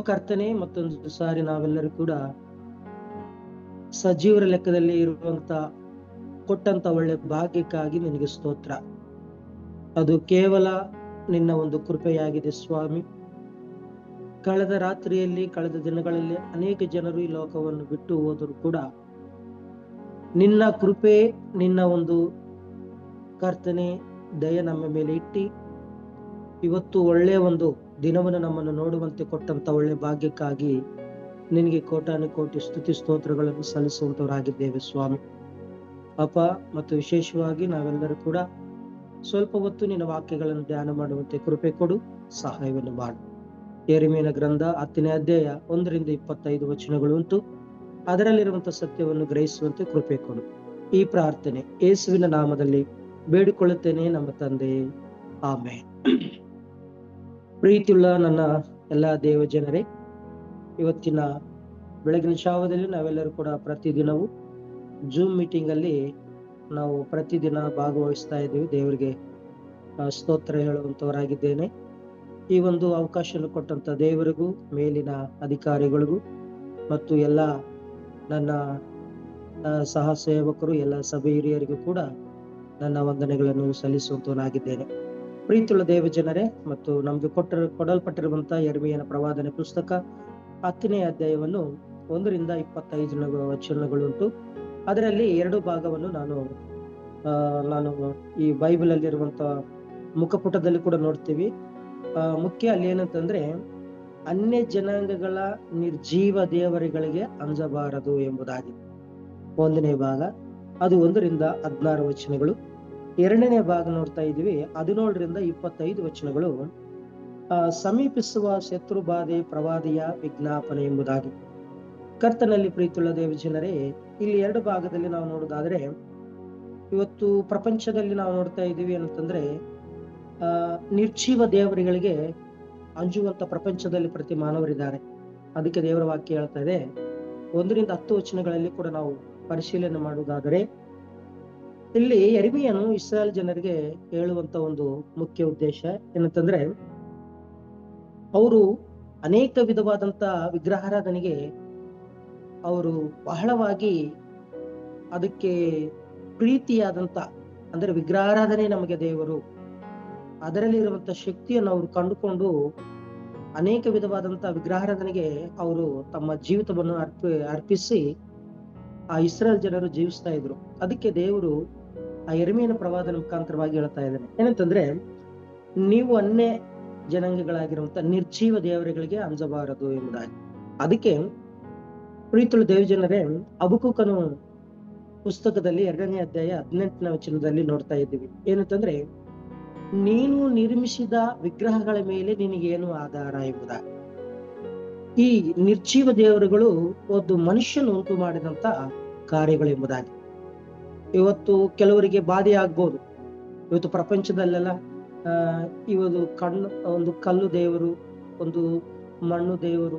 ಕರ್ತನೆ, ಮತ್ತೊಂದು ಸಾರಿ ನಾವೆಲ್ಲರೂ ಕೂಡ ಸಜೀವರ ಲೆಕ್ಕದಲ್ಲಿ ಇರುವಂತ ಕೊಟ್ಟಂತ ಒಳ್ಳೆ ಭಾಗ್ಯಕ್ಕಾಗಿ ನಿನಗೆ ಸ್ತೋತ್ರ. ಅದು ಕೇವಲ ನಿನ್ನ ಒಂದು ಕೃಪೆಯಾಗಿದೆ ಸ್ವಾಮಿ. ಕಳೆದ ರಾತ್ರಿಯಲ್ಲಿ, ಕಳೆದ ದಿನಗಳಲ್ಲಿ ಅನೇಕ ಜನರು ಈ ಲೋಕವನ್ನು ಬಿಟ್ಟು ಹೋದರೂ ಕೂಡ ನಿನ್ನ ಕೃಪೆ, ನಿನ್ನ ಒಂದು ಕರ್ತನೆ ದಯ ನಮ್ಮ ಮೇಲೆ ಇಟ್ಟಿ ಇವತ್ತು ಒಳ್ಳೆಯ ಒಂದು ದಿನವನ್ನು ನಮ್ಮನ್ನು ನೋಡುವಂತೆ ಕೊಟ್ಟಂತ ಒಳ್ಳೆ ಭಾಗ್ಯಕ್ಕಾಗಿ ನಿನಗೆ ಕೋಟಾನು ಕೋಟಿ ಸ್ತುತಿ ಸ್ತೋತ್ರಗಳನ್ನು ಸಲ್ಲಿಸುವಂತವರಾಗಿದ್ದೇವೆ ಸ್ವಾಮಿ. ಅಪ್ಪ, ಮತ್ತು ವಿಶೇಷವಾಗಿ ನಾವೆಲ್ಲರೂ ಕೂಡ ಸ್ವಲ್ಪ ಹೊತ್ತು ನಿನ್ನ ವಾಕ್ಯಗಳನ್ನು ಧ್ಯಾನ ಮಾಡುವಂತೆ ಕೃಪೆ ಕೊಡು, ಸಹಾಯವನ್ನು ಮಾಡು. ಯೆರೆಮೀಯನ ಗ್ರಂಥ 10ನೇ ಅಧ್ಯಾಯ 1-25 ವಚನಗಳು ಉಂಟು. ಅದರಲ್ಲಿರುವಂತಹ ಸತ್ಯವನ್ನು ಗ್ರಹಿಸುವಂತೆ ಕೃಪೆ ಕೊಡು. ಈ ಪ್ರಾರ್ಥನೆ ಯೇಸುವಿನ ನಾಮದಲ್ಲಿ ಬೇಡಿಕೊಳ್ಳುತ್ತೇನೆ ನಮ್ಮ ತಂದೆ, ಆಮೆನ್. ಪ್ರೀತಿಯುಳ್ಳ ನನ್ನ ಎಲ್ಲ ದೇವ ಜನರೇ, ಇವತ್ತಿನ ಬೆಳಗಿನ ಜಾವದಲ್ಲಿ ನಾವೆಲ್ಲರೂ ಕೂಡ ಪ್ರತಿದಿನವೂ ಜೂಮ್ ಮೀಟಿಂಗ್ ಅಲ್ಲಿ ನಾವು ಪ್ರತಿದಿನ ಭಾಗವಹಿಸ್ತಾ ಇದ್ದೀವಿ. ದೇವರಿಗೆ ಸ್ತೋತ್ರ ಹೇಳುವಂತವರಾಗಿದ್ದೇನೆ. ಈ ಒಂದು ಅವಕಾಶ ಕೊಟ್ಟಂತ ದೇವರಿಗೂ, ಮೇಲಿನ ಅಧಿಕಾರಿಗಳಿಗೂ ಮತ್ತು ಎಲ್ಲ ನನ್ನ ಸಹ ಸೇವಕರು, ಎಲ್ಲ ಸಭೆ ಹಿರಿಯರಿಗೂ ಕೂಡ ನನ್ನ ವಂದನೆಗಳನ್ನು ಸಲ್ಲಿಸುವಂತವನಾಗಿದ್ದೇನೆ. ಪ್ರೀತಿಯುಳ್ಳ ದೇವ ಜನರೇ, ಮತ್ತು ನಮ್ಗೆ ಕೊಡಲ್ಪಟ್ಟಿರುವಂತಹ ಯೆರೆಮೀಯನ ಪ್ರವಾದನೆ ಪುಸ್ತಕ 10ನೇ ಅಧ್ಯಾಯವನ್ನು 1-25 ವಚನಗಳುಂಟು. ಅದರಲ್ಲಿ 2 ಭಾಗವನ್ನು ನಾನು ಈ ಬೈಬಲ್ ಅಲ್ಲಿರುವಂತಹ ಮುಖಪುಟದಲ್ಲಿ ಕೂಡ ನೋಡ್ತೀವಿ. ಮುಖ್ಯ ಅಲ್ಲಿ ಏನಂತಂದ್ರೆ, ಅನ್ಯ ಜನಾಂಗಗಳ ನಿರ್ಜೀವ ದೇವರುಗಳಿಗೆ ಅಂಜಬಾರದು ಎಂಬುದಾಗಿ 1ನೇ ಭಾಗ, ಅದು 1-16 ವಚನಗಳು. 2ನೇ ಭಾಗ ನೋಡ್ತಾ ಇದೀವಿ, 17-25 ವಚನಗಳು. ಸಮೀಪಿಸುವ ಶತ್ರು ಬಾಧೆ ಪ್ರವಾದಿಯ ವಿಜ್ಞಾಪನೆ ಎಂಬುದಾಗಿ. ಕರ್ತನಲ್ಲಿ ಪ್ರೀತಿಯುಳ್ಳ ದೇವ ಜನರೇ, ಇಲ್ಲಿ 2 ಭಾಗದಲ್ಲಿ ನಾವು ನೋಡೋದಾದ್ರೆ, ಇವತ್ತು ಪ್ರಪಂಚದಲ್ಲಿ ನಾವು ನೋಡ್ತಾ ಇದ್ದೀವಿ ಅಂತಂದ್ರೆ, ನಿರ್ಜೀವ ದೇವರುಗಳಿಗೆ ಅಂಜುವಂತ ಪ್ರಪಂಚದಲ್ಲಿ ಪ್ರತಿ ಮಾನವರಿದ್ದಾರೆ. ಅದಕ್ಕೆ ದೇವರ ವಾಕ್ಯ ಹೇಳ್ತಾ ಇದೆ. 1-10 ವಚನಗಳಲ್ಲಿ ಕೂಡ ನಾವು ಪರಿಶೀಲನೆ ಮಾಡುವುದಾದರೆ, ಇಲ್ಲಿ ಯೆರೆಮೀಯನು ಇಸ್ರಾಯೇಲ್ ಜನರಿಗೆ ಹೇಳುವಂತ ಒಂದು ಮುಖ್ಯ ಉದ್ದೇಶ ಏನಂತಂದ್ರೆ, ಅವರು ಅನೇಕ ವಿಧವಾದಂತ ವಿಗ್ರಹಾರಾಧನೆಗೆ ಅವರು ಬಹಳವಾಗಿ ಅದಕ್ಕೆ ಪ್ರೀತಿಯಾದಂತ, ಅಂದ್ರೆ ವಿಗ್ರಹಾರಾಧನೆ ನಮಗೆ ದೇವರು, ಅದರಲ್ಲಿ ಇರುವಂತ ಶಕ್ತಿಯನ್ನು ಅವರು ಕಂಡುಕೊಂಡು ಅನೇಕ ವಿಧವಾದಂತ ವಿಗ್ರಹಾರಾಧನೆಗೆ ಅವರು ತಮ್ಮ ಜೀವಿತವನ್ನು ಅರ್ಪಿಸಿ ಆ ಇಸ್ರಾಯೇಲ್ ಜನರು ಜೀವಿಸ್ತಾ ಇದ್ರು. ಅದಕ್ಕೆ ದೇವರು ಆ ಯೆರೆಮೀಯನ ಪ್ರವಾದನ ಮುಖಾಂತರವಾಗಿ ಹೇಳ್ತಾ ಇದ್ದಾನೆ ಏನಂತಂದ್ರೆ, ನೀವು ಅನ್ಯ ಜನಾಂಗಗಳಾಗಿರುವಂತ ನಿರ್ಜೀವ ದೇವರುಗಳಿಗೆ ಅಂಜಬಾರದು ಎಂಬುದಾಗಿ. ಅದಕ್ಕೆ ಪ್ರೀತಿಯುಳ್ಳ ದೇವ ಜನರೇ, ಹಬಕ್ಕೂಕನ ಪುಸ್ತಕದಲ್ಲಿ 2ನೇ ಅಧ್ಯಾಯ 18ನೇ ವಚನದಲ್ಲಿ ನೋಡ್ತಾ ಇದ್ದೀವಿ. ಏನಂತಂದ್ರೆ, ನೀನು ನಿರ್ಮಿಸಿದ ವಿಗ್ರಹಗಳ ಮೇಲೆ ನಿನಗೇನು ಆಧಾರ ಎಂಬುದಾಗಿ. ಈ ನಿರ್ಜೀವ ದೇವರುಗಳು ಒಂದು ಮನುಷ್ಯನು ಉಂಟು ಮಾಡಿದಂತ ಕಾರ್ಯಗಳು ಎಂಬುದಾಗಿ. ಇವತ್ತು ಕೆಲವರಿಗೆ ಬಾಧೆ ಆಗ್ಬೋದು. ಇವತ್ತು ಪ್ರಪಂಚದಲ್ಲೆಲ್ಲ ಇವತ್ತು ಒಂದು ಕಲ್ಲು ದೇವರು, ಒಂದು ಮಣ್ಣು ದೇವರು,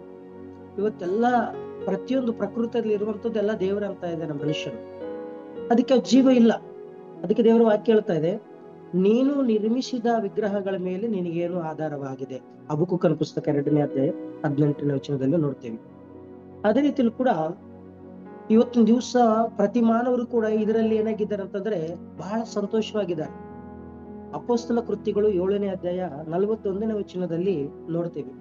ಇವತ್ತೆಲ್ಲ ಪ್ರತಿಯೊಂದು ಪ್ರಕೃತಿಯಲ್ಲಿ ಇರುವಂತದ್ದೆಲ್ಲ ದೇವರು ಅಂತ ಇದ್ದಾನೆ ಮನುಷ್ಯನು. ಅದಕ್ಕೆ ಜೀವ ಇಲ್ಲ. ಅದಕ್ಕೆ ದೇವರ ವಾಕ್ಯ ಹೇಳ್ತಾ ಇದೆ, ನೀನು ನಿರ್ಮಿಸಿದ ವಿಗ್ರಹಗಳ ಮೇಲೆ ನಿನಗೇನು ಆಧಾರವಾಗಿದೆ. ಹಬಕ್ಕೂಕನ ಪುಸ್ತಕ 2ನೇ ಅಧ್ಯಾಯ 18ನೇ ವಚನದಲ್ಲಿ ನೋಡ್ತೇವೆ. ಅದೇ ರೀತಿಯಲ್ಲಿ ಕೂಡ ಇವತ್ತಿನ ದಿವಸ ಪ್ರತಿ ಮಾನವರು ಕೂಡ ಇದರಲ್ಲಿ ಏನಾಗಿದ್ದಾರೆ ಅಂತಂದ್ರೆ ಬಹಳ ಸಂತೋಷವಾಗಿದ್ದಾರೆ. ಅಪೊಸ್ತಲ ಕೃತ್ಯಗಳು 7ನೇ ಅಧ್ಯಾಯ 41ನೇ ವಚನದಲ್ಲಿ ನೋಡ್ತೇವೆ,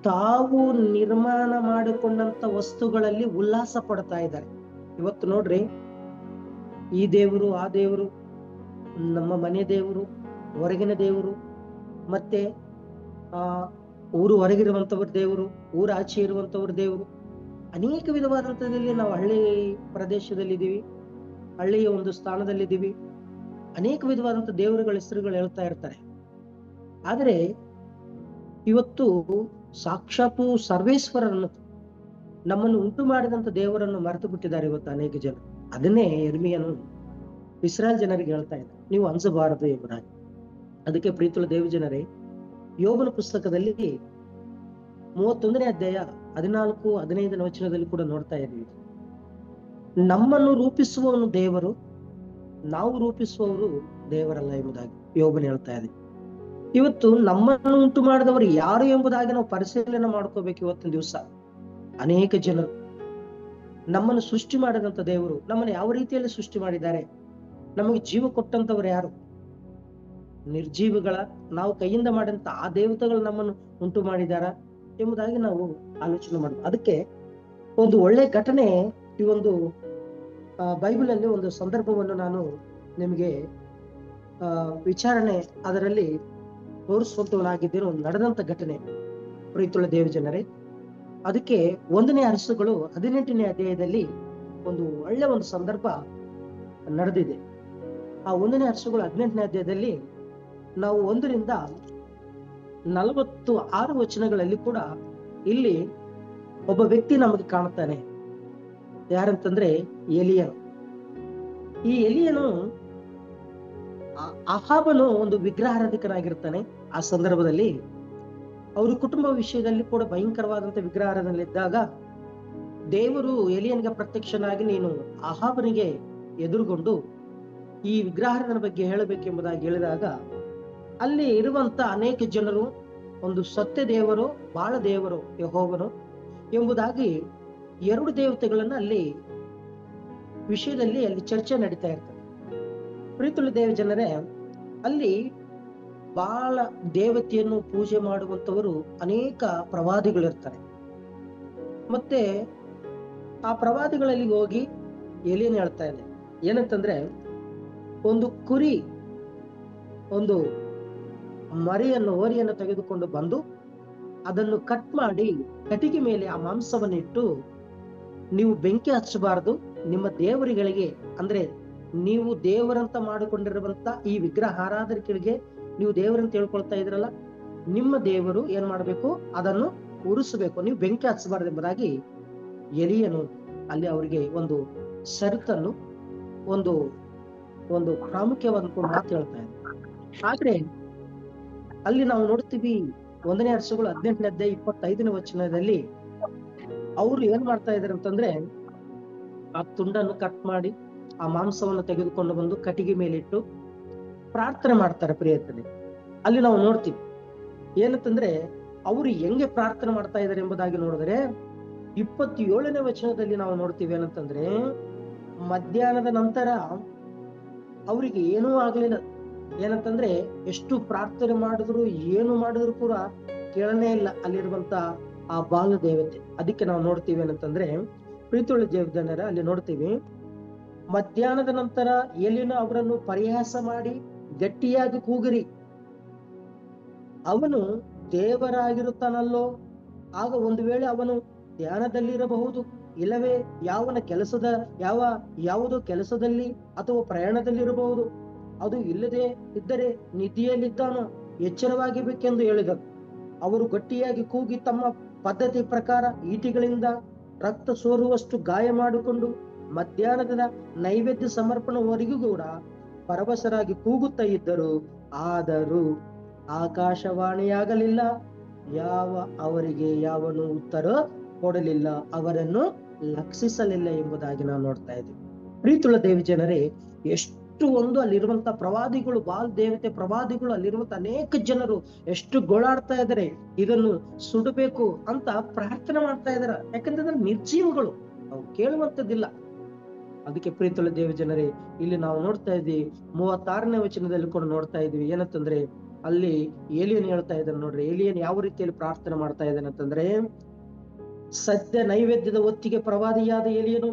ತಾವು ನಿರ್ಮಾಣ ಮಾಡಿಕೊಂಡಂತ ವಸ್ತುಗಳಲ್ಲಿ ಉಲ್ಲಾಸ ಪಡ್ತಾ ಇದ್ದಾರೆ. ಇವತ್ತು ನೋಡ್ರಿ, ಈ ದೇವರು, ಆ ದೇವರು, ನಮ್ಮ ಮನೆ ದೇವರು, ಹೊರಗಿನ ದೇವರು, ಮತ್ತೆ ಊರು ಹೊರಗಿರುವಂತವ್ರ ದೇವರು, ಊರ ಆಚೆ ಇರುವಂತವ್ರ ದೇವರು, ಅನೇಕ ವಿಧವಾದಂಥದ್ದಲ್ಲಿ ನಾವು ಹಳ್ಳಿ ಪ್ರದೇಶದಲ್ಲಿದ್ದೀವಿ, ಹಳ್ಳಿಯ ಒಂದು ಸ್ಥಾನದಲ್ಲಿದ್ದೀವಿ. ಅನೇಕ ವಿಧವಾದಂಥ ದೇವರುಗಳ ಹೆಸರುಗಳು ಹೇಳ್ತಾ ಇರ್ತಾರೆ. ಆದರೆ ಇವತ್ತು ಸಾಕ್ಷಾತ್ ಸರ್ವೇಶ್ವರರನ್ನು, ನಮ್ಮನ್ನು ಉಂಟು ಮಾಡಿದಂತ ದೇವರನ್ನು ಮರೆತು ಬಿಟ್ಟಿದ್ದಾರೆ ಇವತ್ತು ಅನೇಕ ಜನ. ಅದನ್ನೇ ಯೆರೆಮೀಯನು ಇಸ್ರಾಯೇಲ್ ಜನರಿಗೆ ಹೇಳ್ತಾ ಇದ್ದಾರೆ, ನೀವು ಅಂಜಬಾರದು ಎಂಬುದಾಗಿ. ಅದಕ್ಕೆ ಪ್ರೀತಿಯುಳ್ಳ ದೇವ ಜನರೇ, ಯೋಬನ ಪುಸ್ತಕದಲ್ಲಿ 31ನೇ ಅಧ್ಯಾಯ 14-15 ವಚನದಲ್ಲಿ ಕೂಡ ನೋಡ್ತಾ ಇದ್ದೀವಿ, ನಮ್ಮನ್ನು ರೂಪಿಸುವವನು ದೇವರು, ನಾವು ರೂಪಿಸುವವರು ದೇವರಲ್ಲ ಎಂಬುದಾಗಿ ಯೋಬನು ಹೇಳ್ತಾ ಇದೆ. ಇವತ್ತು ನಮ್ಮನ್ನು ಉಂಟು ಮಾಡಿದವರು ಯಾರು ಎಂಬುದಾಗಿ ನಾವು ಪರಿಶೀಲನೆ ಮಾಡ್ಕೋಬೇಕು. ಇವತ್ತಿನ ದಿವಸ ಅನೇಕ ಜನರು ನಮ್ಮನ್ನು ಸೃಷ್ಟಿ ಮಾಡಿದಂತ ದೇವರು ನಮ್ಮನ್ನು ಯಾವ ರೀತಿಯಲ್ಲಿ ಸೃಷ್ಟಿ ಮಾಡಿದ್ದಾರೆ, ನಮಗೆ ಜೀವ ಕೊಟ್ಟಂತವ್ರು ಯಾರು, ನಿರ್ಜೀವಿಗಳ ನಾವು ಕೈಯಿಂದ ಮಾಡಿದಂತ ಆ ದೇವತೆಗಳು ನಮ್ಮನ್ನು ಉಂಟು ಮಾಡಿದಾರ ಎಂಬುದಾಗಿ ನಾವು ಆಲೋಚನೆ ಮಾಡಬೇಕು. ಅದಕ್ಕೆ ಒಂದು ಒಳ್ಳೆ ಘಟನೆ, ಈ ಒಂದು ಬೈಬಲ್ ಅಲ್ಲಿ ಒಂದು ಸಂದರ್ಭವನ್ನು ನಾನು ನಿಮಗೆ ವಿಚಾರಣೆ ಅದರಲ್ಲಿ ತೋರಿಸುವಂತವನಾಗಿದ್ದೇನೆ. ಒಂದು ನಡೆದಂತ ಘಟನೆ ಪ್ರೀತಿಯುಳ್ಳ ದೇವ ಜನರೇ. ಅದಕ್ಕೆ 1ನೇ ಅರಸುಗಳು 18ನೇ ಅಧ್ಯಾಯದಲ್ಲಿ ಒಂದು ಒಳ್ಳೆ ಒಂದು ಸಂದರ್ಭ ನಡೆದಿದೆ. ಆ 1ನೇ ಅರಸುಗಳು 18ನೇ ಅಧ್ಯಾಯದಲ್ಲಿ ನಾವು 1ರಿಂದ 46 ವಚನಗಳಲ್ಲಿ ಕೂಡ ಇಲ್ಲಿ ಒಬ್ಬ ವ್ಯಕ್ತಿ ನಮಗೆ ಕಾಣುತ್ತಾನೆ. ಯಾರಂತಂದ್ರೆ ಎಲಿಯನು. ಈ ಎಲಿಯನು ಅಹಾಬನು ಒಂದು ವಿಗ್ರಹಾರಾಧಕನಾಗಿರ್ತಾನೆ. ಆ ಸಂದರ್ಭದಲ್ಲಿ ಅವ್ರ ಕುಟುಂಬ ವಿಷಯದಲ್ಲಿ ಕೂಡ ಭಯಂಕರವಾದಂತ ವಿಗ್ರಹಾರಾಧನೆಯಲ್ಲಿದ್ದಾಗ ದೇವರು ಎಲಿಯನಿಗೆ ಪ್ರತ್ಯಕ್ಷನಾಗಿ ನೀನು ಅಹಾಬನಿಗೆ ಎದುರುಗೊಂಡು ಈ ವಿಗ್ರಹಾರಾಧನೆ ಬಗ್ಗೆ ಹೇಳಬೇಕೆಂಬುದಾಗಿ ಹೇಳಿದಾಗ ಅಲ್ಲಿ ಇರುವಂತ ಅನೇಕ ಜನರು ಒಂದು ಸತ್ಯ ದೇವರು, ಬಾಳ ದೇವರು ಯೆಹೋವನು ಎಂಬುದಾಗಿ 2 ದೇವತೆಗಳನ್ನ ಅಲ್ಲಿ ವಿಷಯದಲ್ಲಿ ಅಲ್ಲಿ ಚರ್ಚೆ ನಡೀತಾ ಇರ್ತದೆ. ಪ್ರೀತಿಯುಳ್ಳ ದೇವ ಜನರೇ, ಅಲ್ಲಿ ಬಹಳ ದೇವತೆಯನ್ನು ಪೂಜೆ ಮಾಡುವಂತವರು ಅನೇಕ ಪ್ರವಾದಿಗಳಿರ್ತಾರೆ. ಮತ್ತೆ ಆ ಪ್ರವಾದಿಗಳಲ್ಲಿ ಹೋಗಿ ಎಲಿಯನ್ ಹೇಳ್ತಾ ಇದೆ ಏನಂತಂದ್ರೆ, ಒಂದು ಕುರಿ ಒಂದು ಹೋರಿಯನ್ನು ತೆಗೆದುಕೊಂಡು ಬಂದು ಅದನ್ನು ಕಟ್ ಮಾಡಿ ಕಟ್ಟಿಗೆ ಮೇಲೆ ಆ ಮಾಂಸವನ್ನು ಇಟ್ಟು ನೀವು ಬೆಂಕಿ ಹಚ್ಚಬಾರದು, ನಿಮ್ಮ ದೇವರುಗಳಿಗೆ ಅಂದ್ರೆ ನೀವು ದೇವರಂತ ಮಾಡಿಕೊಂಡಿರುವಂತ ಈ ವಿಗ್ರಹ ಆರಾಧಕರಿಗೆ ನೀವು ದೇವರಂತ ಹೇಳ್ಕೊಳ್ತಾ ಇದ್ರಲ್ಲ, ನಿಮ್ಮ ದೇವರು ಏನ್ ಮಾಡ್ಬೇಕು, ಅದನ್ನು ಉರಿಸಬೇಕು, ನೀವು ಬೆಂಕಿ ಹಚ್ಚಬಾರದು ಎಂಬುದಾಗಿ ಎಲಿಯನು ಅಲ್ಲಿ ಅವರಿಗೆ ಒಂದು ಷರತ್ತನ್ನು ಒಂದು ಒಂದು ಪ್ರಾಮುಖ್ಯವಾದ ಮಾತು ಹೇಳ್ತಾ ಇದೆ. ಆದ್ರೆ ಅಲ್ಲಿ ನಾವು ನೋಡ್ತೀವಿ 1ನೇ ಅರಸುಗಳು 18ನೇ ಅಧ್ಯಾಯ 25ನೇ ವಚನದಲ್ಲಿ ಅವ್ರು ಏನ್ ಮಾಡ್ತಾ ಇದಾರೆ ಅಂತಂದ್ರೆ, ಆ ತುಂಡನ್ನು ಕಟ್ ಮಾಡಿ ಆ ಮಾಂಸವನ್ನು ತೆಗೆದುಕೊಂಡು ಬಂದು ಕಟ್ಟಿಗೆ ಮೇಲೆ ಇಟ್ಟು ಪ್ರಾರ್ಥನೆ ಮಾಡ್ತಾರೆ. ಪ್ರಿಯತನೆ, ಅಲ್ಲಿ ನಾವು ನೋಡ್ತೀವಿ ಏನಂತಂದ್ರೆ ಅವರು ಹೆಂಗೆ ಪ್ರಾರ್ಥನೆ ಮಾಡ್ತಾ ಇದ್ದಾರೆ ಎಂಬುದಾಗಿ ನೋಡಿದ್ರೆ 27ನೇ ವಚನದಲ್ಲಿ ನಾವು ನೋಡ್ತೀವಿ ಏನಂತಂದ್ರೆ, ಮಧ್ಯಾಹ್ನದ ನಂತರ ಅವರಿಗೆ ಏನೂ ಆಗ್ಲಿಲ್ಲ. ಏನಂತಂದ್ರೆ ಎಷ್ಟು ಪ್ರಾರ್ಥನೆ ಮಾಡಿದ್ರು ಏನು ಮಾಡಿದ್ರು ಕೂಡ ಕೇಳನೇ ಇಲ್ಲ ಅಲ್ಲಿರುವಂತ ಆ ಬಾಲ ದೇವತೆ. ಅದಕ್ಕೆ ನಾವು ನೋಡ್ತೀವಿ ಏನಂತಂದ್ರೆ, ಪ್ರೀತಿಯುಳ್ಳ ದೇವಜನರ ಅಲ್ಲಿ ನೋಡ್ತೀವಿ, ಮಧ್ಯಾಹ್ನದ ನಂತರ ಎಲಿಯನು ಅವರನ್ನು ಪರಿಹಾಸ ಮಾಡಿ ಗಟ್ಟಿಯಾಗಿ ಕೂಗಿರಿ, ಅವನು ದೇವರಾಗಿರುತ್ತಾನಲ್ಲೋ, ಆಗ ಒಂದು ವೇಳೆ ಅವನು ಧ್ಯಾನದಲ್ಲಿರಬಹುದು, ಇಲ್ಲವೇ ಯಾವುದೋ ಕೆಲಸದಲ್ಲಿ ಅಥವಾ ಪ್ರಯಾಣದಲ್ಲಿರಬಹುದು, ಅದು ಇಲ್ಲದೆ ಇದ್ದರೆ ನಿಧಿಯಲ್ಲಿದ್ದಾನೋ, ಎಚ್ಚರವಾಗಿಬೇಕೆಂದು ಹೇಳಿದರು. ಅವರು ಗಟ್ಟಿಯಾಗಿ ಕೂಗಿ ತಮ್ಮ ಪದ್ಧತಿ ಪ್ರಕಾರ ಈಟಿಗಳಿಂದ ರಕ್ತ ಸೋರುವಷ್ಟು ಗಾಯ ಮಾಡಿಕೊಂಡು ಮಧ್ಯಾಹ್ನದ ನೈವೇದ್ಯ ಸಮರ್ಪಣೆವರೆಗೂ ಕೂಡ ಪರವಶರಾಗಿ ಕೂಗುತ್ತಾ ಇದ್ದರು. ಆದರೂ ಆಕಾಶವಾಣಿಯಾಗಲಿಲ್ಲ, ಅವರಿಗೆ ಯಾವನು ಉತ್ತರ ಕೊಡಲಿಲ್ಲ, ಅವರನ್ನು ಲಕ್ಷಿಸಲಿಲ್ಲ ಎಂಬುದಾಗಿ ನಾವು ನೋಡ್ತಾ ಇದ್ದೀವಿ. ಪ್ರೀತಿಯುಳ್ಳ ದೇವಿ ಜನರೇ, ಎಷ್ಟು ಒಂದು ಅಲ್ಲಿರುವಂತ ಪ್ರವಾದಿಗಳು, ಬಾಲ್ ದೇವತೆ ಪ್ರವಾದಿಗಳು, ಅಲ್ಲಿರುವಂತ ಅನೇಕ ಜನರು ಎಷ್ಟು ಗೋಳಾಡ್ತಾ ಇದ್ದಾರೆ, ಇದನ್ನು ಸುಡಬೇಕು ಅಂತ ಪ್ರಾರ್ಥನೆ ಮಾಡ್ತಾ ಇದಾರೆ. ಯಾಕಂದ್ರೆ ನಿರ್ಜೀವಗಳು, ಅವು ಕೇಳುವಂತದ್ದಿಲ್ಲ. ಅದಕ್ಕೆ ಪ್ರೀತಿಯುಳ್ಳ ದೇವ ಜನರೇ, ಇಲ್ಲಿ ನಾವು ನೋಡ್ತಾ ಇದ್ವಿ 36ನೇ ವಚನದಲ್ಲಿ ಕೂಡ ನೋಡ್ತಾ ಇದೀವಿ ಏನಂತಂದ್ರೆ, ಅಲ್ಲಿ ಏಲಿಯನ್ ಹೇಳ್ತಾ ಇದ್ದಾನೆ ನೋಡ್ರಿ. ಏಲಿಯನ್ ಯಾವ ರೀತಿಯಲ್ಲಿ ಪ್ರಾರ್ಥನೆ ಮಾಡ್ತಾ ಇದ್ದಾನೆ ಅಂತಂದ್ರೆ, ಸದ್ಯ ನೈವೇದ್ಯದ ಹೊತ್ತಿಗೆ ಪ್ರವಾದಿಯಾದ ಏಲಿಯನು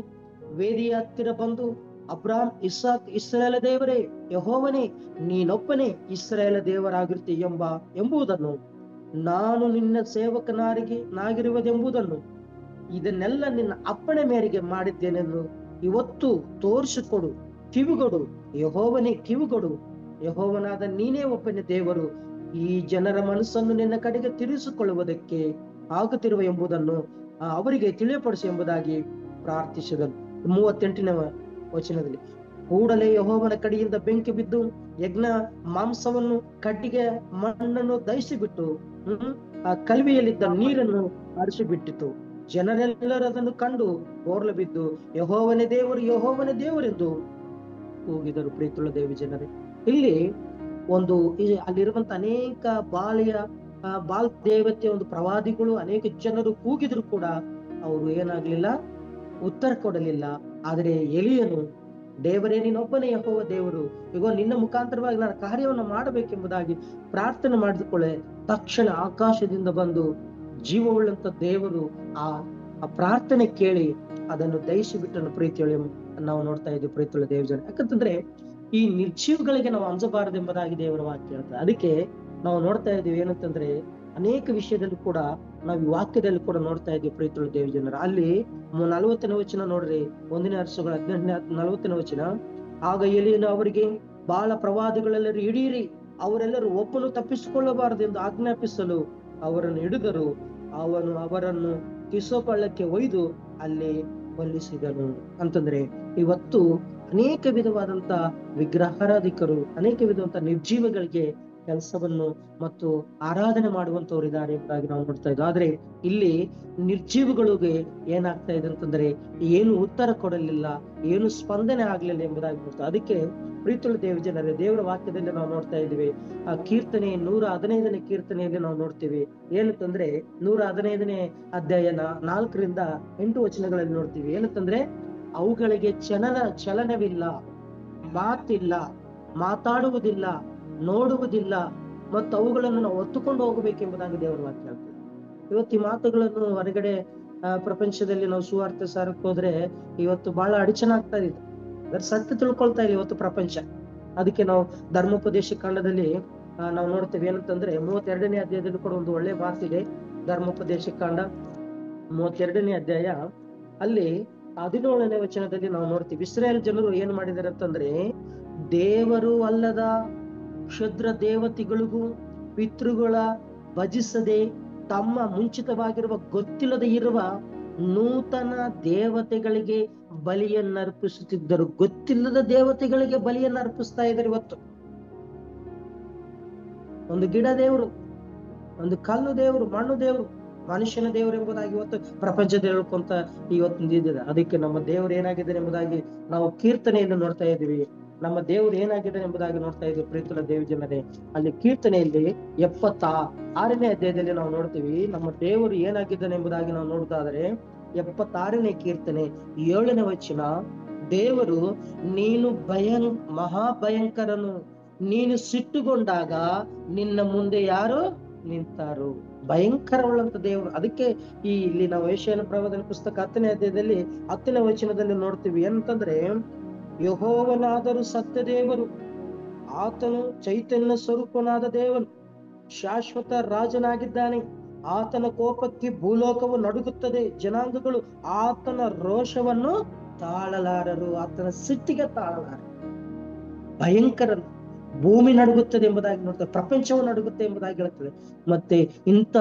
ವೇದಿಯ ಹತ್ತಿರ ಬಂದು, ಅಬ್ರಾಮ್, ಇಸಾಕ್, ಇಸ್ರಾಯೇಲ ದೇವರೇ ಯೆಹೋವನೇ, ನೀನೊಬ್ಬನೇ ಇಸ್ರಾಯೇಲ ದೇವರಾಗಿರ್ತಿ ಎಂಬುದನ್ನು ನಾನು ನಿನ್ನ ಸೇವಕನಾಗಿರುವುದೆಂಬುದನ್ನು ಇದನ್ನೆಲ್ಲ ನಿನ್ನ ಅಪ್ಪಣೆ ಮೇರೆಗೆ ಮಾಡಿದ್ದೇನೆಂದು ಇವತ್ತು ತೋರಿಸಿಕೊಡು, ಕಿವಿಗೊಡು ಯೆಹೋವನೇ, ಕಿವಿಗೊಡು, ಯೆಹೋವನಾದ ನೀನೇ ಒಬ್ಬನೇ ದೇವರು, ಈ ಜನರ ಮನಸ್ಸನ್ನು ನಿನ್ನ ಕಡೆಗೆ ತಿರುಗಿಸಿಕೊಳ್ಳುವುದಕ್ಕೆ ಆಗುತ್ತಿರುವ ಎಂಬುದನ್ನು ಅವರಿಗೆ ತಿಳಿಯಪಡಿಸಿ ಎಂಬುದಾಗಿ ಪ್ರಾರ್ಥಿಸಿದನು. 38ನೇ ವಚನದಲ್ಲಿ, ಕೂಡಲೇ ಯೆಹೋವನ ಕಡೆಯಿಂದ ಬೆಂಕಿ ಬಿದ್ದು ಯಜ್ಞ ಮಾಂಸವನ್ನು ಕಡ್ಡಿಗೆ ಮಣ್ಣನ್ನು ದಹಿಸಿಬಿಟ್ಟು ಆ ಕಲ್ವಿಯಲ್ಲಿದ್ದ ನೀರನ್ನು ಹರಿಸಿಬಿಟ್ಟಿತು. ಜನರೆಲ್ಲರೂ ಅದನ್ನು ಕಂಡು ಬೋರ್ಲು ಬಿದ್ದು ಯೆಹೋವನೇ ದೇವರು, ಯೆಹೋವನೇ ದೇವರೆಂದು ಕೂಗಿದರು. ಪ್ರೀತಿಯುಳ್ಳ ದೇವಿ ಜನರೇ, ಇಲ್ಲಿ ಒಂದು ಅಲ್ಲಿರುವಂತ ಅನೇಕ ಬಾಲ್ ದೇವತೆ ಒಂದು ಪ್ರವಾದಿಗಳು ಅನೇಕ ಜನರು ಕೂಗಿದ್ರು ಕೂಡ ಅವರು ಏನಾಗ್ಲಿಲ್ಲ, ಉತ್ತರ ಕೊಡಲಿಲ್ಲ. ಆದರೆ ಎಲಿಯನು, ದೇವರೇ ನೀನೊಬ್ಬನೇ ಯೆಹೋವ ದೇವರು, ಈಗ ನಿನ್ನ ಮುಖಾಂತರವಾಗಿ ನಾನು ಕಾರ್ಯವನ್ನು ಮಾಡಬೇಕೆಂಬುದಾಗಿ ಪ್ರಾರ್ಥನೆ ಮಾಡಿಕೊಳ್ಳೆ ತಕ್ಷಣ ಆಕಾಶದಿಂದ ಬಂದು ಜೀವವುಳ್ಳಂತ ದೇವರು ಆ ಪ್ರಾರ್ಥನೆ ಕೇಳಿ ಅದನ್ನು ದಯಿಸಿ ಬಿಟ್ಟನ್ನು ಪ್ರೀತಿಯೊಳ್ಳಿ ನಾವು ನೋಡ್ತಾ ಇದ್ದೀವಿ. ಪ್ರೀತಿಯುಳ್ಳ ದೇವಜನ, ಯಾಕಂತಂದ್ರೆ ಈ ನಿರ್ಜೀವಗಳಿಗೆ ನಾವು ಅಂಜಬಾರದೆಂಬುದಾಗಿ ದೇವರ ವಾಕ್ಯ ಹೇಳ್ತಾರೆ. ಅದಕ್ಕೆ ನಾವು ನೋಡ್ತಾ ಇದ್ದೀವಿ ಏನಂತಂದ್ರೆ ಅನೇಕ ವಿಷಯದಲ್ಲಿ ಕೂಡ ನಾವು ಈ ವಾಕ್ಯದಲ್ಲಿ ಕೂಡ ನೋಡ್ತಾ ಇದ್ದೀವಿ. ಪ್ರೀತಿಯುಳ್ಳ ದೇವಜನರ, ಅಲ್ಲಿ 40ನೇ ವಚನ ನೋಡ್ರಿ, 1ನೇ ವರ್ಷಗಳ 40ನೇ ವಚನ. ಆಗ ಎಲಿಯನು ಅವರಿಗೆ, ಬಾಳ ಪ್ರವಾದಿಗಳೆಲ್ಲರೂ ಹಿಡಿಯಿರಿ, ಅವರೆಲ್ಲರೂ ಒಬ್ಬನು ತಪ್ಪಿಸಿಕೊಳ್ಳಬಾರದು ಎಂದು ಆಜ್ಞಾಪಿಸಲು ಅವರನ್ನು ಹಿಡಿದರು. ಅವನು ಅವರನ್ನು ಕಿಸೋಪಳ್ಳಕ್ಕೆ ಒಯ್ದು ಅಲ್ಲಿ ಕೊಲ್ಲಿಸಿದನು. ಅಂತಂದ್ರೆ ಇವತ್ತು ಅನೇಕ ವಿಧವಾದಂತ ವಿಗ್ರಹಾರಾಧಿಕರು, ಅನೇಕ ವಿಧವಾದಂತ ನಿರ್ಜೀವಗಳಿಗೆ ಕೆಲಸವನ್ನು ಮತ್ತು ಆರಾಧನೆ ಮಾಡುವಂತವ್ರು ಇದ್ದಾರೆ ಎಂಬುದಾಗಿ ನಾವು ನೋಡ್ತಾ ಇದ್ದೀವಿ. ಆದ್ರೆ ಇಲ್ಲಿ ನಿರ್ಜೀವಗಳಿಗೆ ಏನಾಗ್ತಾ ಇದೆ ಅಂತಂದ್ರೆ ಏನು ಉತ್ತರ ಕೊಡಲಿಲ್ಲ, ಏನು ಸ್ಪಂದನೆ ಆಗ್ಲಿಲ್ಲ ಎಂಬುದಾಗಿ ನೋಡ್ತಾ. ಅದಕ್ಕೆ ಪ್ರೀತಿಯುಳ್ಳ ದೇವಜನರೇ, ದೇವರ ವಾಕ್ಯದಲ್ಲಿ ನಾವು ನೋಡ್ತಾ ಇದ್ದೀವಿ. ಆ ಕೀರ್ತನೆ 115ನೇ ಕೀರ್ತನೆಯಲ್ಲಿ ನಾವು ನೋಡ್ತೀವಿ ಏನಂತಂದ್ರೆ 115ನೇ ಅಧ್ಯಾಯ 4ರಿಂದ 8 ವಚನಗಳಲ್ಲಿ ನೋಡ್ತೀವಿ ಏನಂತಂದ್ರೆ, ಅವುಗಳಿಗೆ ಚಲನವಿಲ್ಲ, ಮಾತಿಲ್ಲ, ಮಾತಾಡುವುದಿಲ್ಲ, ನೋಡುವುದಿಲ್ಲ, ಮತ್ತು ಅವುಗಳನ್ನು ನಾವು ಹೊತ್ತುಕೊಂಡು ಹೋಗಬೇಕೆಂಬುದಾಗಿ ದೇವರ ವಾಕ್ಯ ಹೇಳ್ತೀವಿ. ಇವತ್ತು ಈ ಮಾತುಗಳನ್ನು ಹೊರಗಡೆ ಪ್ರಪಂಚದಲ್ಲಿ ನಾವು ಸುವಾರ್ತೆ ಸಾರಕ್ಕೆ ಹೋದ್ರೆ ಇವತ್ತು ಬಹಳ ಅಡಚಣೆ ಆಗ್ತಾ ಇದೆ. ಅದರ ಸತ್ಯ ತಿಳ್ಕೊಳ್ತಾ ಇದೆ ಇವತ್ತು ಪ್ರಪಂಚ. ಅದಕ್ಕೆ ನಾವು ಧರ್ಮೋಪದೇಶ ಕಾಂಡದಲ್ಲಿ ನಾವು ನೋಡ್ತೇವೆ ಏನಂತಂದ್ರೆ 32ನೇ ಅಧ್ಯಾಯದಲ್ಲಿ ಕೂಡ ಒಂದು ಒಳ್ಳೆ ಮಾತಿದೆ. ಧರ್ಮೋಪದೇಶ ಕಾಂಡ 32ನೇ ಅಧ್ಯಾಯ ಅಲ್ಲಿ 17ನೇ ವಚನದಲ್ಲಿ ನಾವು ನೋಡ್ತೀವಿ, ಇಸ್ರಾಯೇಲ್ ಜನರು ಏನ್ ಮಾಡಿದಾರೆ ಅಂತಂದ್ರೆ, ದೇವರು ಅಲ್ಲದ ಕ್ಷುದ್ರ ದೇವತೆಗಳಿಗೂ ಪಿತೃಗಳ ಭಜಿಸದೆ ತಮ್ಮ ಮುಂಚಿತವಾಗಿರುವ ಗೊತ್ತಿಲ್ಲದೆ ಇರುವ ನೂತನ ದೇವತೆಗಳಿಗೆ ಬಲಿಯನ್ನರ್ಪಿಸುತ್ತಿದ್ದರು. ಗೊತ್ತಿಲ್ಲದ ದೇವತೆಗಳಿಗೆ ಬಲಿಯನ್ನು ಅರ್ಪಿಸ್ತಾ ಇದ್ದಾರೆ. ಇವತ್ತು ಒಂದು ಗಿಡ ದೇವರು, ಒಂದು ಕಲ್ಲು ದೇವರು, ಮಣ್ಣು ದೇವರು, ಮನುಷ್ಯನ ದೇವರು ಎಂಬುದಾಗಿ ಇವತ್ತು ಪ್ರಪಂಚದ ಹೇಳ್ಕೊಂತ ಇವತ್ತು ನಿಂತಿದೆ. ಅದಕ್ಕೆ ನಮ್ಮ ದೇವರು ಏನಾಗಿದೆ ಎಂಬುದಾಗಿ ನಾವು ಕೀರ್ತನೆಯನ್ನು ನೋಡ್ತಾ ಇದ್ದೀವಿ. ನಮ್ಮ ದೇವರು ಏನಾಗಿದೆ ಎಂಬುದಾಗಿ ನೋಡ್ತಾ ಇದ್ದೀವಿ. ಪ್ರೀತಿಯುಳ್ಳ ದೇವಜನರೇ, ಅಲ್ಲಿ ಕೀರ್ತನೆಯಲ್ಲಿ 76ನೇ ಅಧ್ಯಾಯದಲ್ಲಿ ನಾವು ನೋಡ್ತೀವಿ ನಮ್ಮ ದೇವರು ಏನಾಗಿದ್ದಾನೆ ಎಂಬುದಾಗಿ ನಾವು ನೋಡುವುದಾದರೆ 76ನೇ ಕೀರ್ತನೆ 7ನೇ ವಚನ, ದೇವರು ನೀನು ಮಹಾಭಯಂಕರನು, ನೀನು ಸಿಟ್ಟುಗೊಂಡಾಗ ನಿನ್ನ ಮುಂದೆ ಯಾರು ನಿಂತಾರು. ಭಯಂಕರವುಳ್ಳಂತ ದೇವರು. ಅದಕ್ಕೆ ಇಲ್ಲಿ ನಾವು ಯೆಶಾಯನ ಪ್ರವಾದನ ಪುಸ್ತಕ 10ನೇ ಅಧ್ಯಾಯದಲ್ಲಿ 10ನೇ ವಚನದಲ್ಲಿ ನೋಡ್ತೀವಿ ಏನಂತಂದ್ರೆ, ಯೆಹೋವನಾದರೂ ಸತ್ಯ ದೇವರು, ಆತನು ಚೈತನ್ಯ ಸ್ವರೂಪನಾದ ದೇವನು, ಶಾಶ್ವತ ರಾಜನಾಗಿದ್ದಾನೆ. ಆತನ ಕೋಪಕ್ಕೆ ಭೂಲೋಕವು ನಡುಗುತ್ತದೆ, ಜನಾಂಗಗಳು ಆತನ ರೋಷವನ್ನು ತಾಳಲಾರರು, ಆತನ ಸಿಟ್ಟಿಗೆ ತಾಳಲಾರರು. ಭಯಂಕರನು, ಭೂಮಿ ನಡುಗುತ್ತದೆ ಎಂಬುದಾಗಿ ನೋಡ್ತೇವೆ, ಪ್ರಪಂಚವು ನಡುಗುತ್ತೆ ಎಂಬುದಾಗಿ ಹೇಳ್ತದೆ. ಮತ್ತೆ ಇಂಥ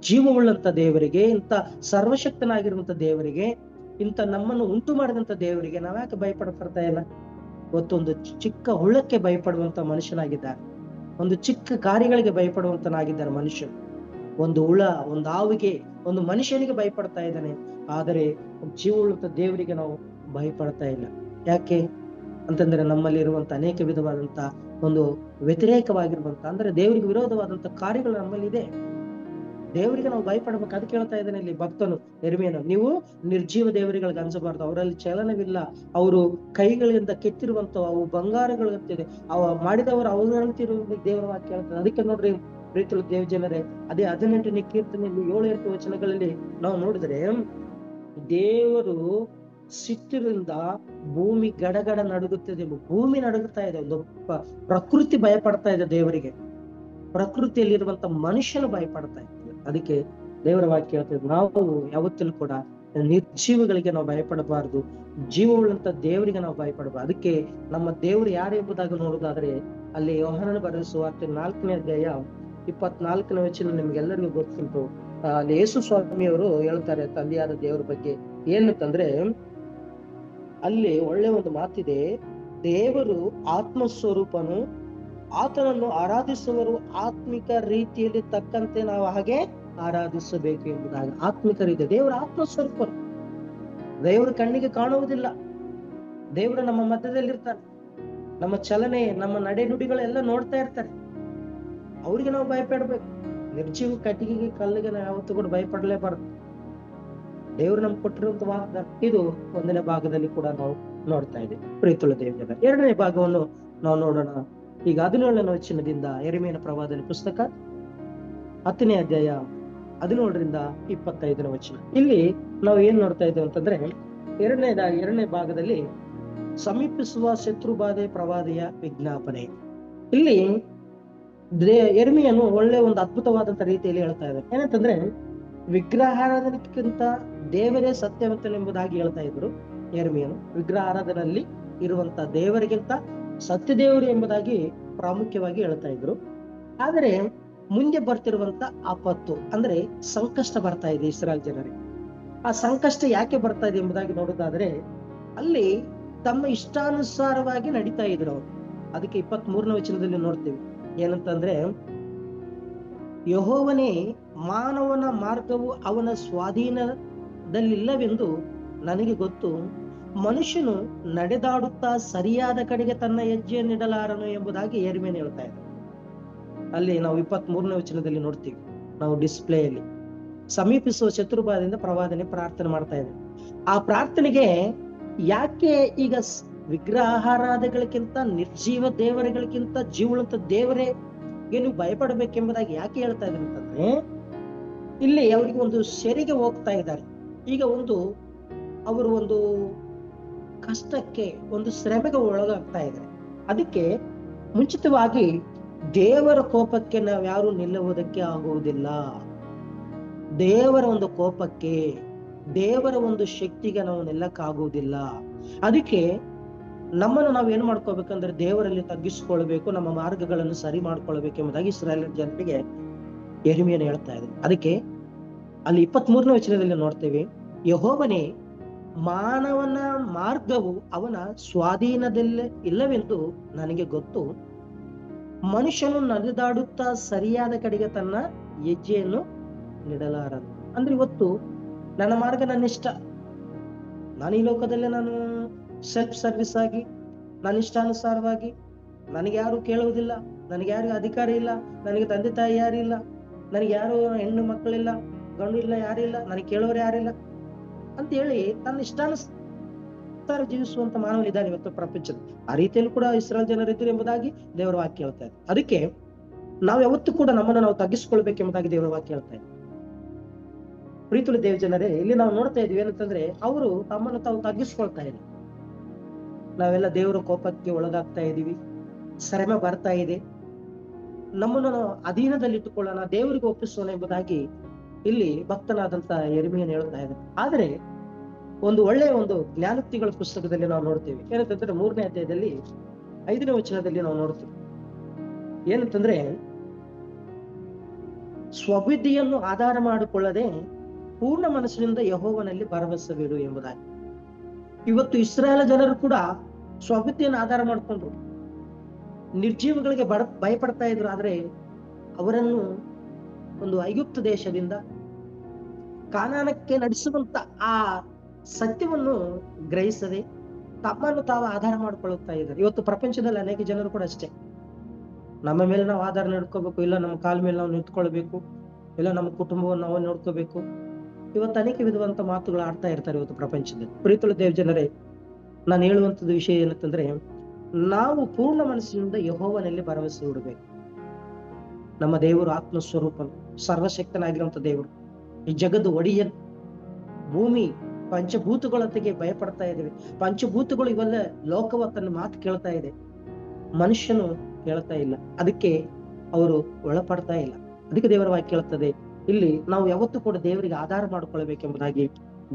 ಜೀವವುಳ್ಳಂತ ದೇವರಿಗೆ, ಇಂಥ ಸರ್ವಶಕ್ತನಾಗಿರುವಂತ ದೇವರಿಗೆ, ಇಂಥ ನಮ್ಮನ್ನು ಉಂಟು ಮಾಡಿದಂತ ದೇವರಿಗೆ ನಾವ್ಯಾಕೆ ಭಯಪಡ್ತಾ ಇಲ್ಲ? ಇವತ್ತೊಂದು ಚಿಕ್ಕ ಹುಳಕ್ಕೆ ಭಯಪಡುವಂತ ಮನುಷ್ಯನಾಗಿದ್ದಾರೆ, ಒಂದು ಚಿಕ್ಕ ಗಾರಿಗಳಿಗೆ ಭಯಪಡುವಂತನಾಗಿದ್ದಾರೆ ಮನುಷ್ಯನು. ಒಂದು ಹುಳ, ಒಂದು ಹಾವಿಗೆ, ಒಂದು ಮನುಷ್ಯನಿಗೆ ಭಯಪಡ್ತಾ ಇದ್ದಾನೆ. ಆದರೆ ಜೀವವುಳ್ಳಂತ ದೇವರಿಗೆ ನಾವು ಭಯಪಡ್ತಾ ಇಲ್ಲ. ಯಾಕೆ ಅಂತಂದ್ರೆ ನಮ್ಮಲ್ಲಿ ಇರುವಂತ ಅನೇಕ ವಿಧವಾದಂತ ಒಂದು ವ್ಯತಿರೇಕವಾಗಿರುವಂತ, ಅಂದ್ರೆ ದೇವರಿಗೆ ವಿರೋಧವಾದಂತ ಕಾರ್ಯಗಳು ನಮ್ಮಲ್ಲಿ ಇದೆ. ದೇವರಿಗೆ ನಾವು ಭಯಪಡ್ಬೇಕು. ಅದಕ್ಕೆ ಹೇಳ್ತಾ ಇದ್ದಾನೆ ಇಲ್ಲಿ ಭಕ್ತನು ಯೆರೆಮೀಯನು, ನೀವು ನಿರ್ಜೀವ ದೇವರುಗಳಿಗೆ ಅನ್ಸಬಾರ್ದು, ಅವರಲ್ಲಿ ಚಲನವಿಲ್ಲ, ಅವರು ಕೈಗಳಿಂದ ಕೆತ್ತಿರುವಂತ ಅವು ಬಂಗಾರಗಳಂತಿದೆ, ಅವ ಮಾಡಿದವರು ಅವರಂತಿರುವ ದೇವರ ವಾಕ್ಯ ಹೇಳ್ತದೆ. ಅದಕ್ಕೆ ನೋಡ್ರಿ ಪ್ರೀತಿಯುಳ್ಳ ದೇವಜನರೇ, ಅದೇ 18ನೇ ಕೀರ್ತನೆಯಲ್ಲಿ 7-8 ವಚನಗಳಲ್ಲಿ ನಾವು ನೋಡಿದ್ರೆ, ದೇವರು ಸಿಟ್ಟಿನಿಂದ ಭೂಮಿ ಗಡಗಡ ನಡುಗುತ್ತದೆ. ಭೂಮಿ ನಡುಗುತ್ತಾ ಇದೆ, ಒಂದು ಪ್ರಕೃತಿ ಭಯಪಡ್ತಾ ಇದೆ ದೇವರಿಗೆ, ಪ್ರಕೃತಿಯಲ್ಲಿರುವಂತ ಮನುಷ್ಯನು ಭಯಪಡ್ತಾ ಇದ್ದಾರೆ. ಅದಕ್ಕೆ ದೇವರ ವಾಕ್ಯ ಹೇಳ್ತದೆ, ನಾವು ಯಾವತ್ತೂ ಕೂಡ ನಿರ್ಜೀವಗಳಿಗೆ ನಾವು ಭಯಪಡಬಾರದು, ಜೀವವುಳ್ಳಂತ ದೇವರಿಗೆ ನಾವು ಭಯಪಡಬಾರದು. ಅದಕ್ಕೆ ನಮ್ಮ ದೇವರು ಯಾರು ಎಂಬುದಾಗಿ ನೋಡುವುದಾದ್ರೆ, ಅಲ್ಲಿ ಯೋಹಾನನ ಬರೆದ ಸುವಾರ್ತೆ 4ನೇ ಅಧ್ಯಾಯ 24ನೇ ವಚನ ನಿಮ್ಗೆಲ್ಲರಿಗೂ ಗೊತ್ತುಂಟು. ಅಲ್ಲಿ ಯೇಸು ಸ್ವಾಮಿಯವರು ಹೇಳ್ತಾರೆ ತಂದೆಯಾದ ದೇವರ ಬಗ್ಗೆ ಏನಂತಂದ್ರೆ, ಅಲ್ಲಿ ಒಳ್ಳೆ ಒಂದು ಮಾತಿದೆ, ದೇವರು ಆತ್ಮಸ್ವರೂಪನು, ಆತನನ್ನು ಆರಾಧಿಸುವರು ಆತ್ಮಿಕ ರೀತಿಯಲ್ಲಿ ತಕ್ಕಂತೆ ನಾವು ಹಾಗೆ ಆರಾಧಿಸಬೇಕು ಎಂಬುದಾಗಿ. ಆತ್ಮಿಕ ರೀತಿ, ದೇವರ ಆತ್ಮಸ್ವರೂಪನು, ದೇವರು ಕಣ್ಣಿಗೆ ಕಾಣುವುದಿಲ್ಲ, ದೇವರು ನಮ್ಮ ಮಧ್ಯದಲ್ಲಿರ್ತಾನೆ. ನಮ್ಮ ಚಲನೆ, ನಮ್ಮ ನಡೆ ನುಡಿಗಳೆಲ್ಲ ನೋಡ್ತಾ ಇರ್ತಾರೆ. ಅವ್ರಿಗೆ ನಾವು ಭಯಪಡ್ಬೇಕು. ನಿರ್ಜೀವ ಕಟ್ಟಿಗೆಗೆ, ಕಲ್ಲಿಗೆ ನಾವು ಯಾವತ್ತೂ ಕೂಡ ಭಯಪಡಲೇಬಾರದು. ದೇವರು ನಮ್ಗೆ ಕೊಟ್ಟಿರುವಂತ ವಾಗ್ದಾನ ಇದು. ಒಂದನೇ ಭಾಗದಲ್ಲಿ ಕೂಡ ನಾವು ನೋಡ್ತಾ ಇದ್ದೀವಿ ಪ್ರೀತಿಯುಳ್ಳ ದೇವರ. ಎರಡನೇ ಭಾಗವನ್ನು ನಾವು ನೋಡೋಣ. ಈಗ 17ನೇ ವಚನದಿಂದ ಯೆರೆಮೀಯನ ಪ್ರವಾದನೆ ಪುಸ್ತಕ 10ನೇ ಅಧ್ಯಾಯ 17ರಿಂದ 25ನೇ ವಚನ. ಇಲ್ಲಿ ನಾವು ಏನ್ ನೋಡ್ತಾ ಇದ್ದೇವೆ ಅಂತಂದ್ರೆ, ಎರಡನೇ ಭಾಗದಲ್ಲಿ ಸಮೀಪಿಸುವ ಶತ್ರುಬಾಧೆ ಪ್ರವಾದಿಯ ವಿಜ್ಞಾಪನೆ. ಇಲ್ಲಿ ಯೆರೆಮೀಯನು ಒಳ್ಳೆ ಒಂದು ಅದ್ಭುತವಾದಂತ ರೀತಿಯಲ್ಲಿ ಹೇಳ್ತಾ ಇದ್ದಾರೆ. ಏನಂತಂದ್ರೆ, ವಿಗ್ರಹಾರಾಧನೆಗಿಂತ ದೇವರೇ ಸತ್ಯವಂತನೆಂಬುದಾಗಿ ಹೇಳ್ತಾ ಇದ್ರು ಯೆರೆಮೀಯನು. ವಿಗ್ರಹಾರಾಧನೆಯಲ್ಲಿ ಇರುವಂತ ದೇವರಿಗಿಂತ ಸತ್ಯ ದೇವರು ಎಂಬುದಾಗಿ ಪ್ರಾಮುಖ್ಯವಾಗಿ ಹೇಳ್ತಾ ಇದ್ರು. ಆದರೆ ಮುಂದೆ ಬರ್ತಿರುವಂತ ಆಪತ್ತು ಅಂದ್ರೆ ಸಂಕಷ್ಟ ಬರ್ತಾ ಇದೆ ಇಸ್ರಾಯೇಲ್ ಜನರಿಗೆ. ಆ ಸಂಕಷ್ಟ ಯಾಕೆ ಬರ್ತಾ ಇದೆ ಎಂಬುದಾಗಿ ನೋಡೋದಾದ್ರೆ, ಅಲ್ಲಿ ತಮ್ಮ ಇಷ್ಟಾನುಸಾರವಾಗಿ ನಡೀತಾ ಇದ್ರು ಅವರು. ಅದಕ್ಕೆ 23ನೇ ವಚನದಲ್ಲಿ ನೋಡ್ತೀವಿ. ಏನಂತಂದ್ರೆ, ಯೆಹೋವನೇ, ಮಾನವನ ಮಾರ್ಗವು ಅವನ ಸ್ವಾಧೀನದಲ್ಲಿಲ್ಲವೆಂದು ನನಗೆ ಗೊತ್ತು. ಮನುಷ್ಯನು ನಡೆದಾಡುತ್ತಾ ಸರಿಯಾದ ಕಡೆಗೆ ತನ್ನ ಹೆಜ್ಜೆಯನ್ನಿಡಲಾರನು ಎಂಬುದಾಗಿ ಯೆರೆಮೀಯನು ಹೇಳ್ತಾ ಇದ್ದಾರೆ. ಅಲ್ಲಿ ನಾವು 23ನೇ ವಚನದಲ್ಲಿ ನೋಡ್ತೀವಿ. ನಾವು ಡಿಸ್ಪ್ಲೇಯಲ್ಲಿ ಸಮೀಪಿಸುವ ಶತ್ರುಬಾಧೆಯಿಂದ ಪ್ರವಾದನೆ ಪ್ರಾರ್ಥನೆ ಮಾಡ್ತಾ ಇದ್ದೇವೆ. ಆ ಪ್ರಾರ್ಥನೆಗೆ ಯಾಕೆ ಈಗ ವಿಗ್ರಹಾರಾಧನೆಗಳಿಗಿಂತ, ನಿರ್ಜೀವ ದೇವರುಗಳಿಗಿಂತ ಜೀವಳಂತ ದೇವರೇ ಏನು ಭಯಪಡಬೇಕೆಂಬುದಾಗಿ ಯಾಕೆ ಹೇಳ್ತಾ ಇದ್ದಾರೆ ಅಂತಂದ್ರೆ, ಇಲ್ಲಿ ಅವರಿಗೆ ಒಂದು ಸೆರೆಗೆ ಹೋಗ್ತಾ ಇದ್ದಾರೆ. ಈಗ ಅವರು ಒಂದು ಕಷ್ಟಕ್ಕೆ, ಒಂದು ಶ್ರಮೆಗೆ ಒಳಗಾಗ್ತಾ ಇದ್ದಾರೆ. ಅದಕ್ಕೆ ಮುಂಚಿತವಾಗಿ ದೇವರ ಕೋಪಕ್ಕೆ ನಾವು ಯಾರು ನಿಲ್ಲುವುದಕ್ಕೆ ಆಗುವುದಿಲ್ಲ. ದೇವರ ಒಂದು ಕೋಪಕ್ಕೆ, ದೇವರ ಒಂದು ಶಕ್ತಿಗೆ ನಾವು ನಿಲ್ಲಕ್ಕಾಗುವುದಿಲ್ಲ. ಅದಕ್ಕೆ ನಮ್ಮನ್ನು ನಾವು ಏನ್ ಮಾಡ್ಕೋಬೇಕಂದ್ರೆ, ದೇವರಲ್ಲಿ ತಗ್ಗಿಸಿಕೊಳ್ಬೇಕು, ನಮ್ಮ ಮಾರ್ಗಗಳನ್ನು ಸರಿ ಮಾಡ್ಕೊಳ್ಬೇಕು ಎಂಬುದಾಗಿ ಇಸ್ರಾಯೇಲ್ ಜನರಿಗೆ ಯೆರೆಮೀಯನು ಹೇಳ್ತಾ ಇದೆ. ಅದಕ್ಕೆ ಅಲ್ಲಿ 23ನೇ ವಚನದಲ್ಲಿ ನೋಡ್ತೇವೆ, ಯೆಹೋವನೇ, ಮಾನವನ ಮಾರ್ಗವು ಅವನ ಸ್ವಾಧೀನದಲ್ಲೇ ಇಲ್ಲವೆಂದು ನನಗೆ ಗೊತ್ತು. ಮನುಷ್ಯನು ನಡೆದಾಡುತ್ತಾ ಸರಿಯಾದ ಕಡೆಗೆ ತನ್ನ ಹೆಜ್ಜೆಯನ್ನು ನೀಡಲಾರನು. ಅಂದ್ರೆ ಇವತ್ತು ನನ್ನ ಮಾರ್ಗ ನನ್ನ ಇಷ್ಟ. ನಾನು ಈ ಲೋಕದಲ್ಲೇ ನಾನು ಸೆಲ್ಫ್ ಸರ್ವಿಸ್ ಆಗಿ, ನನ್ನ ಇಷ್ಟಾನುಸಾರವಾಗಿ, ನನಗೆ ಯಾರು ಕೇಳುವುದಿಲ್ಲ, ನನಗೆ ಯಾರಿಗೂ ಅಧಿಕಾರ ಇಲ್ಲ, ನನಗೆ ತಂದೆ ತಾಯಿ ಯಾರಿಲ್ಲ, ನನಗೆ ಯಾರು ಹೆಣ್ಣು ಮಕ್ಕಳಿಲ್ಲ, ಗಂಡು ಇಲ್ಲ, ಯಾರಿಲ್ಲ, ನನಗೆ ಕೇಳೋರು ಯಾರಿಲ್ಲ ಅಂತ ಹೇಳಿ ತನ್ನ ಇಷ್ಟಾನುಸಾರ ಜೀವಿಸುವಂತ ಮಾನವನಿದ್ದಾನೆ ಇವತ್ತು ಪ್ರಪಂಚದಲ್ಲಿ. ಆ ರೀತಿಯಲ್ಲಿ ಕೂಡ ಇಸ್ರಾಯೇಲ್ ಜನರಿದ್ದರು ಎಂಬುದಾಗಿ ದೇವರ ವಾಕ್ಯ ಹೇಳ್ತಾ ಇದೆ. ಅದಕ್ಕೆ ನಾವು ಯಾವತ್ತೂ ಕೂಡ ನಮ್ಮನ್ನು ನಾವು ತಗ್ಗಿಸಿಕೊಳ್ಬೇಕೆಂಬುದಾಗಿ ದೇವರ ವಾಕ್ಯ ಹೇಳ್ತಾ ಇದೆ. ಪ್ರೀತಿಯುಳ್ಳ ದೇವ ಜನರೇ, ಇಲ್ಲಿ ನಾವು ನೋಡ್ತಾ ಇದೀವಿ ಏನಂತಂದ್ರೆ, ಅವರು ತಮ್ಮನ್ನು ತಾವು ತಗ್ಗಿಸ್ಕೊಳ್ತಾ ಇದ್ದಾರೆ. ನಾವೆಲ್ಲ ದೇವರ ಕೋಪಕ್ಕೆ ಒಳಗಾಗ್ತಾ ಇದೀವಿ, ಶ್ರಮ ಬರ್ತಾ ಇದೆ, ನಮ್ಮನ್ನು ನಾವು ಅಧೀನದಲ್ಲಿಟ್ಟುಕೊಳ್ಳೋಣ, ದೇವರಿಗೆ ಒಪ್ಪಿಸೋಣ ಎಂಬುದಾಗಿ ಇಲ್ಲಿ ಭಕ್ತನಾದಂತ ಯೆರೆಮೀಯನು ಹೇಳ್ತಾ ಇದೆ. ಆದ್ರೆ ಒಂದು ಒಳ್ಳೆಯ ಒಂದು ಜ್ಞಾನೋಕ್ತಿಗಳ ಪುಸ್ತಕದಲ್ಲಿ ನಾವು ನೋಡ್ತೀವಿ. ಏನಂತಂದ್ರೆ 3ನೇ ಅಧ್ಯಾಯದಲ್ಲಿ 5ನೇ ವಚನದಲ್ಲಿ ನಾವು ನೋಡ್ತೀವಿ. ಏನಂತಂದ್ರೆ, ಸ್ವಬುದ್ಧಿಯನ್ನು ಆಧಾರ ಮಾಡಿಕೊಳ್ಳದೆ ಪೂರ್ಣ ಮನಸ್ಸಿನಿಂದ ಯೆಹೋವನಲ್ಲಿ ಭರವಸೆವಿಡು ಎಂಬುದಾಗಿ. ಇವತ್ತು ಇಸ್ರಾಯೇಲ್ ಜನರು ಕೂಡ ಸ್ವಬುದ್ಧಿಯನ್ನು ಆಧಾರ ಮಾಡಿಕೊಂಡ್ರು, ನಿರ್ಜೀವಗಳಿಗೆ ಭಯಪಡ್ತಾ ಇದ್ರು. ಆದ್ರೆ ಅವರನ್ನು ಒಂದು ಐಗುಪ್ತ ದೇಶದಿಂದ ಕಾನಾನಕ್ಕೆ ನಡೆಸುವಂತ ಆ ಸತ್ಯವನ್ನು ಗ್ರಹಿಸದೆ ತಮ್ಮನ್ನು ತಾವು ಆಧಾರ ಮಾಡ್ಕೊಳ್ಳುತ್ತಾ ಇದ್ದಾರೆ. ಇವತ್ತು ಪ್ರಪಂಚದಲ್ಲಿ ಅನೇಕ ಜನರು ಕೂಡ ಅಷ್ಟೇ. ನಮ್ಮ ಮೇಲೆ ನಾವು ಆಧಾರ ನಡ್ಕೋಬೇಕು, ಇಲ್ಲ ನಮ್ಮ ಕಾಲ ಮೇಲೆ ನಾವು ನಿಂತ್ಕೊಳ್ಬೇಕು, ಇಲ್ಲ ನಮ್ಮ ಕುಟುಂಬವನ್ನು ನಾವು ನೋಡ್ಕೋಬೇಕು. ಇವತ್ತು ಅನೇಕ ವಿಧವಂತ ಮಾತುಗಳು ಆಡ್ತಾ ಇರ್ತಾರೆ ಇವತ್ತು ಪ್ರಪಂಚದಲ್ಲಿ. ಪ್ರೀತಿಯುಳ್ಳ ದೇವ ಜನರೇ, ನಾನು ಹೇಳುವಂತದ್ದು ವಿಷಯ ಏನಂತಂದ್ರೆ, ನಾವು ಪೂರ್ಣ ಮನಸ್ಸಿನಿಂದ ಯೆಹೋವನಲ್ಲಿ ಭರವಸೆ ಇಡಬೇಕು. ನಮ್ಮ ದೇವರು ಆತ್ಮಸ್ವರೂಪ, ಸರ್ವಶಕ್ತನಾಗಿರುವಂತ ದೇವರು, ಈ ಜಗದ್ದು ಒಡೆಯನ್, ಭೂಮಿ ಪಂಚಭೂತಗಳೊತ್ತಿಗೆ ಭಯಪಡ್ತಾ ಇದ್ದೇವೆ. ಪಂಚಭೂತಗಳು ಇವೆಲ್ಲ ಲೋಕವ ತನ್ನ ಮಾತು ಕೇಳ್ತಾ ಇದೆ, ಮನುಷ್ಯನು ಕೇಳ್ತಾ ಇಲ್ಲ. ಅದಕ್ಕೆ ಅವರು ಒಳಪಡ್ತಾ ಇಲ್ಲ. ಅದಕ್ಕೆ ದೇವರ ವಾಕ್ಯ ಕೇಳ್ತದೆ, ಇಲ್ಲಿ ನಾವು ಯಾವತ್ತೂ ಕೂಡ ದೇವರಿಗೆ ಆಧಾರ ಮಾಡಿಕೊಳ್ಳಬೇಕೆಂಬುದಾಗಿ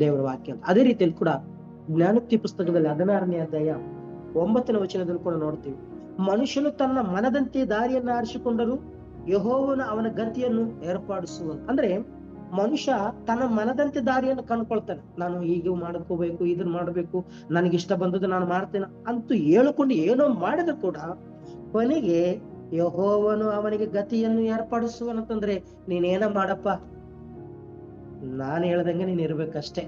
ದೇವರ ವಾಕ್ಯ. ಅದೇ ರೀತಿಯಲ್ಲಿ ಕೂಡ ಜ್ಞಾನೋಕ್ತಿ ಪುಸ್ತಕದಲ್ಲಿ 16ನೇ ಅಧ್ಯಾಯ 9ನೇ ವಚನದಲ್ಲಿ ಕೂಡ ನೋಡ್ತೀವಿ, ಮನುಷ್ಯನು ತನ್ನ ಮನದಂತೆ ದಾರಿಯನ್ನು ಆರಿಸಿಕೊಂಡರೂ ಯೆಹೋವನು ಅವನ ಗತಿಯನ್ನು ಏರ್ಪಡಿಸುವ. ಅಂದ್ರೆ ಮನುಷ್ಯ ತನ್ನ ಮನದಂತೆ ದಾರಿಯನ್ನು ಕಂಡುಕೊಳ್ತಾನೆ. ನಾನು ಹೀಗೆ ಮಾಡ್ಕೋಬೇಕು, ಇದನ್ನ ಮಾಡ್ಬೇಕು, ನನಗಿಷ್ಟ ಬಂದದ್ದು ನಾನು ಮಾಡ್ತೇನೆ ಅಂತೂ ಹೇಳಿಕೊಂಡು ಏನೋ ಮಾಡಿದ್ರು ಕೂಡ ಕೊನೆಗೆ ಯೆಹೋವನು ಅವನಿಗೆ ಗತಿಯನ್ನು ಏರ್ಪಡಿಸುವನಂತಂದ್ರೆ, ನೀನೇನ ಮಾಡಪ್ಪ, ನಾನು ಹೇಳ್ದಂಗೆ ನೀನ್ ಇರ್ಬೇಕಷ್ಟೇ,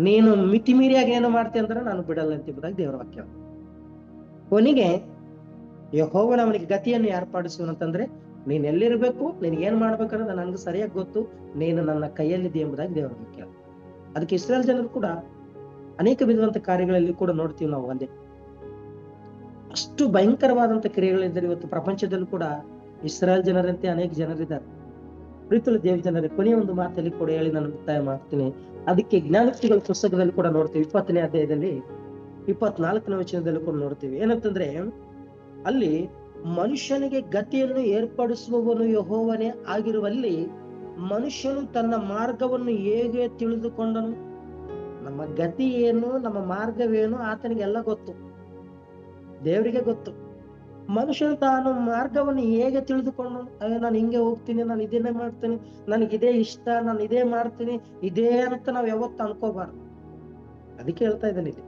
ನೀನು ಮಿತಿ ಮೀರಿಯಾಗಿ ಏನೋ ಮಾಡ್ತೀಯ ಅಂದ್ರೆ ನಾನು ಬಿಡಲ್ಲ ಎಂಬುದಾಗಿ ದೇವರ ವಾಕ್ಯ. ಕೊನೆಗೆ ಯೆಹೋವನು ಅವನಿಗೆ ಗತಿಯನ್ನು ಏರ್ಪಡಿಸುವಂತಂದ್ರೆ ನೀನ್ ಎಲ್ಲಿರ್ಬೇಕು, ನೀನ್ ಏನ್ ಮಾಡ್ಬೇಕನ್ನೋದು ನನ್ಗೆ ಸರಿಯಾಗಿ ಗೊತ್ತು, ನೀನು ನನ್ನ ಕೈಯಲ್ಲಿದೆ ಎಂಬುದಾಗಿ ದೇವರ ವಾಕ್ಯ. ಅದಕ್ಕೆ ಇಸ್ರಾಯೇಲ್ ಜನರು ಕೂಡ ಅನೇಕ ವಿಧವಾದಂತ ಕಾರ್ಯಗಳಲ್ಲಿ ಕೂಡ ನೋಡ್ತೀವಿ ನಾವು. ಒಂದೇ ಅಷ್ಟು ಭಯಂಕರವಾದಂತ ಕ್ರಿಯೆಗಳಿದ್ದಾರೆ ಇವತ್ತು ಪ್ರಪಂಚದಲ್ಲೂ ಕೂಡ. ಇಸ್ರಾಯೇಲ್ ಜನರಂತೆ ಅನೇಕ ಜನರಿದ್ದಾರೆ. ಪ್ರೀತಿಯ ದೇವ ಜನರೇ, ಕೊನೆಯ ಒಂದು ಮಾತಲ್ಲಿ ಕೂಡ ಹೇಳಿ ನಾನು ಮುಕ್ತಾಯ ಮಾಡ್ತೀನಿ. ಅದಕ್ಕೆ ಜ್ಞಾನೋಕ್ತಿಗಳ ಪುಸ್ತಕದಲ್ಲಿ ಕೂಡ ನೋಡ್ತೀವಿ, 20ನೇ ಅಧ್ಯಾಯದಲ್ಲಿ 24ನೇ ವಚನದಲ್ಲಿ ಕೂಡ ನೋಡ್ತೀವಿ. ಏನಂತಂದ್ರೆ ಅಲ್ಲಿ ಮನುಷ್ಯನಿಗೆ ಗತಿಯನ್ನು ಏರ್ಪಡಿಸುವವನು ಯೆಹೋವನೇ ಆಗಿರುವಲ್ಲಿ ಮನುಷ್ಯನು ತನ್ನ ಮಾರ್ಗವನ್ನು ಹೇಗೆ ತಿಳಿದುಕೊಂಡನು. ನಮ್ಮ ಗತಿ ಏನು, ನಮ್ಮ ಮಾರ್ಗವೇನು ಆತನಿಗೆಲ್ಲ ಗೊತ್ತು, ದೇವರಿಗೆ ಗೊತ್ತು. ಮನುಷ್ಯನು ತಾನು ಮಾರ್ಗವನ್ನು ಹೇಗೆ ತಿಳಿದುಕೊಂಡು ನಾನು ಹಿಂಗೆ ಹೋಗ್ತೀನಿ, ನಾನು ಇದನ್ನೇ ಮಾಡ್ತೀನಿ, ನನಗಿದೇ ಇಷ್ಟ, ನಾನು ಇದೇ ಮಾಡ್ತೀನಿ, ಇದೇ ಅಂತ ನಾವ್ ಯಾವತ್ತು ಅನ್ಕೋಬಾರ್ದು. ಅದಕ್ಕೆ ಹೇಳ್ತಾ ಇದ್ದಾನೆ ಇಲ್ಲಿ,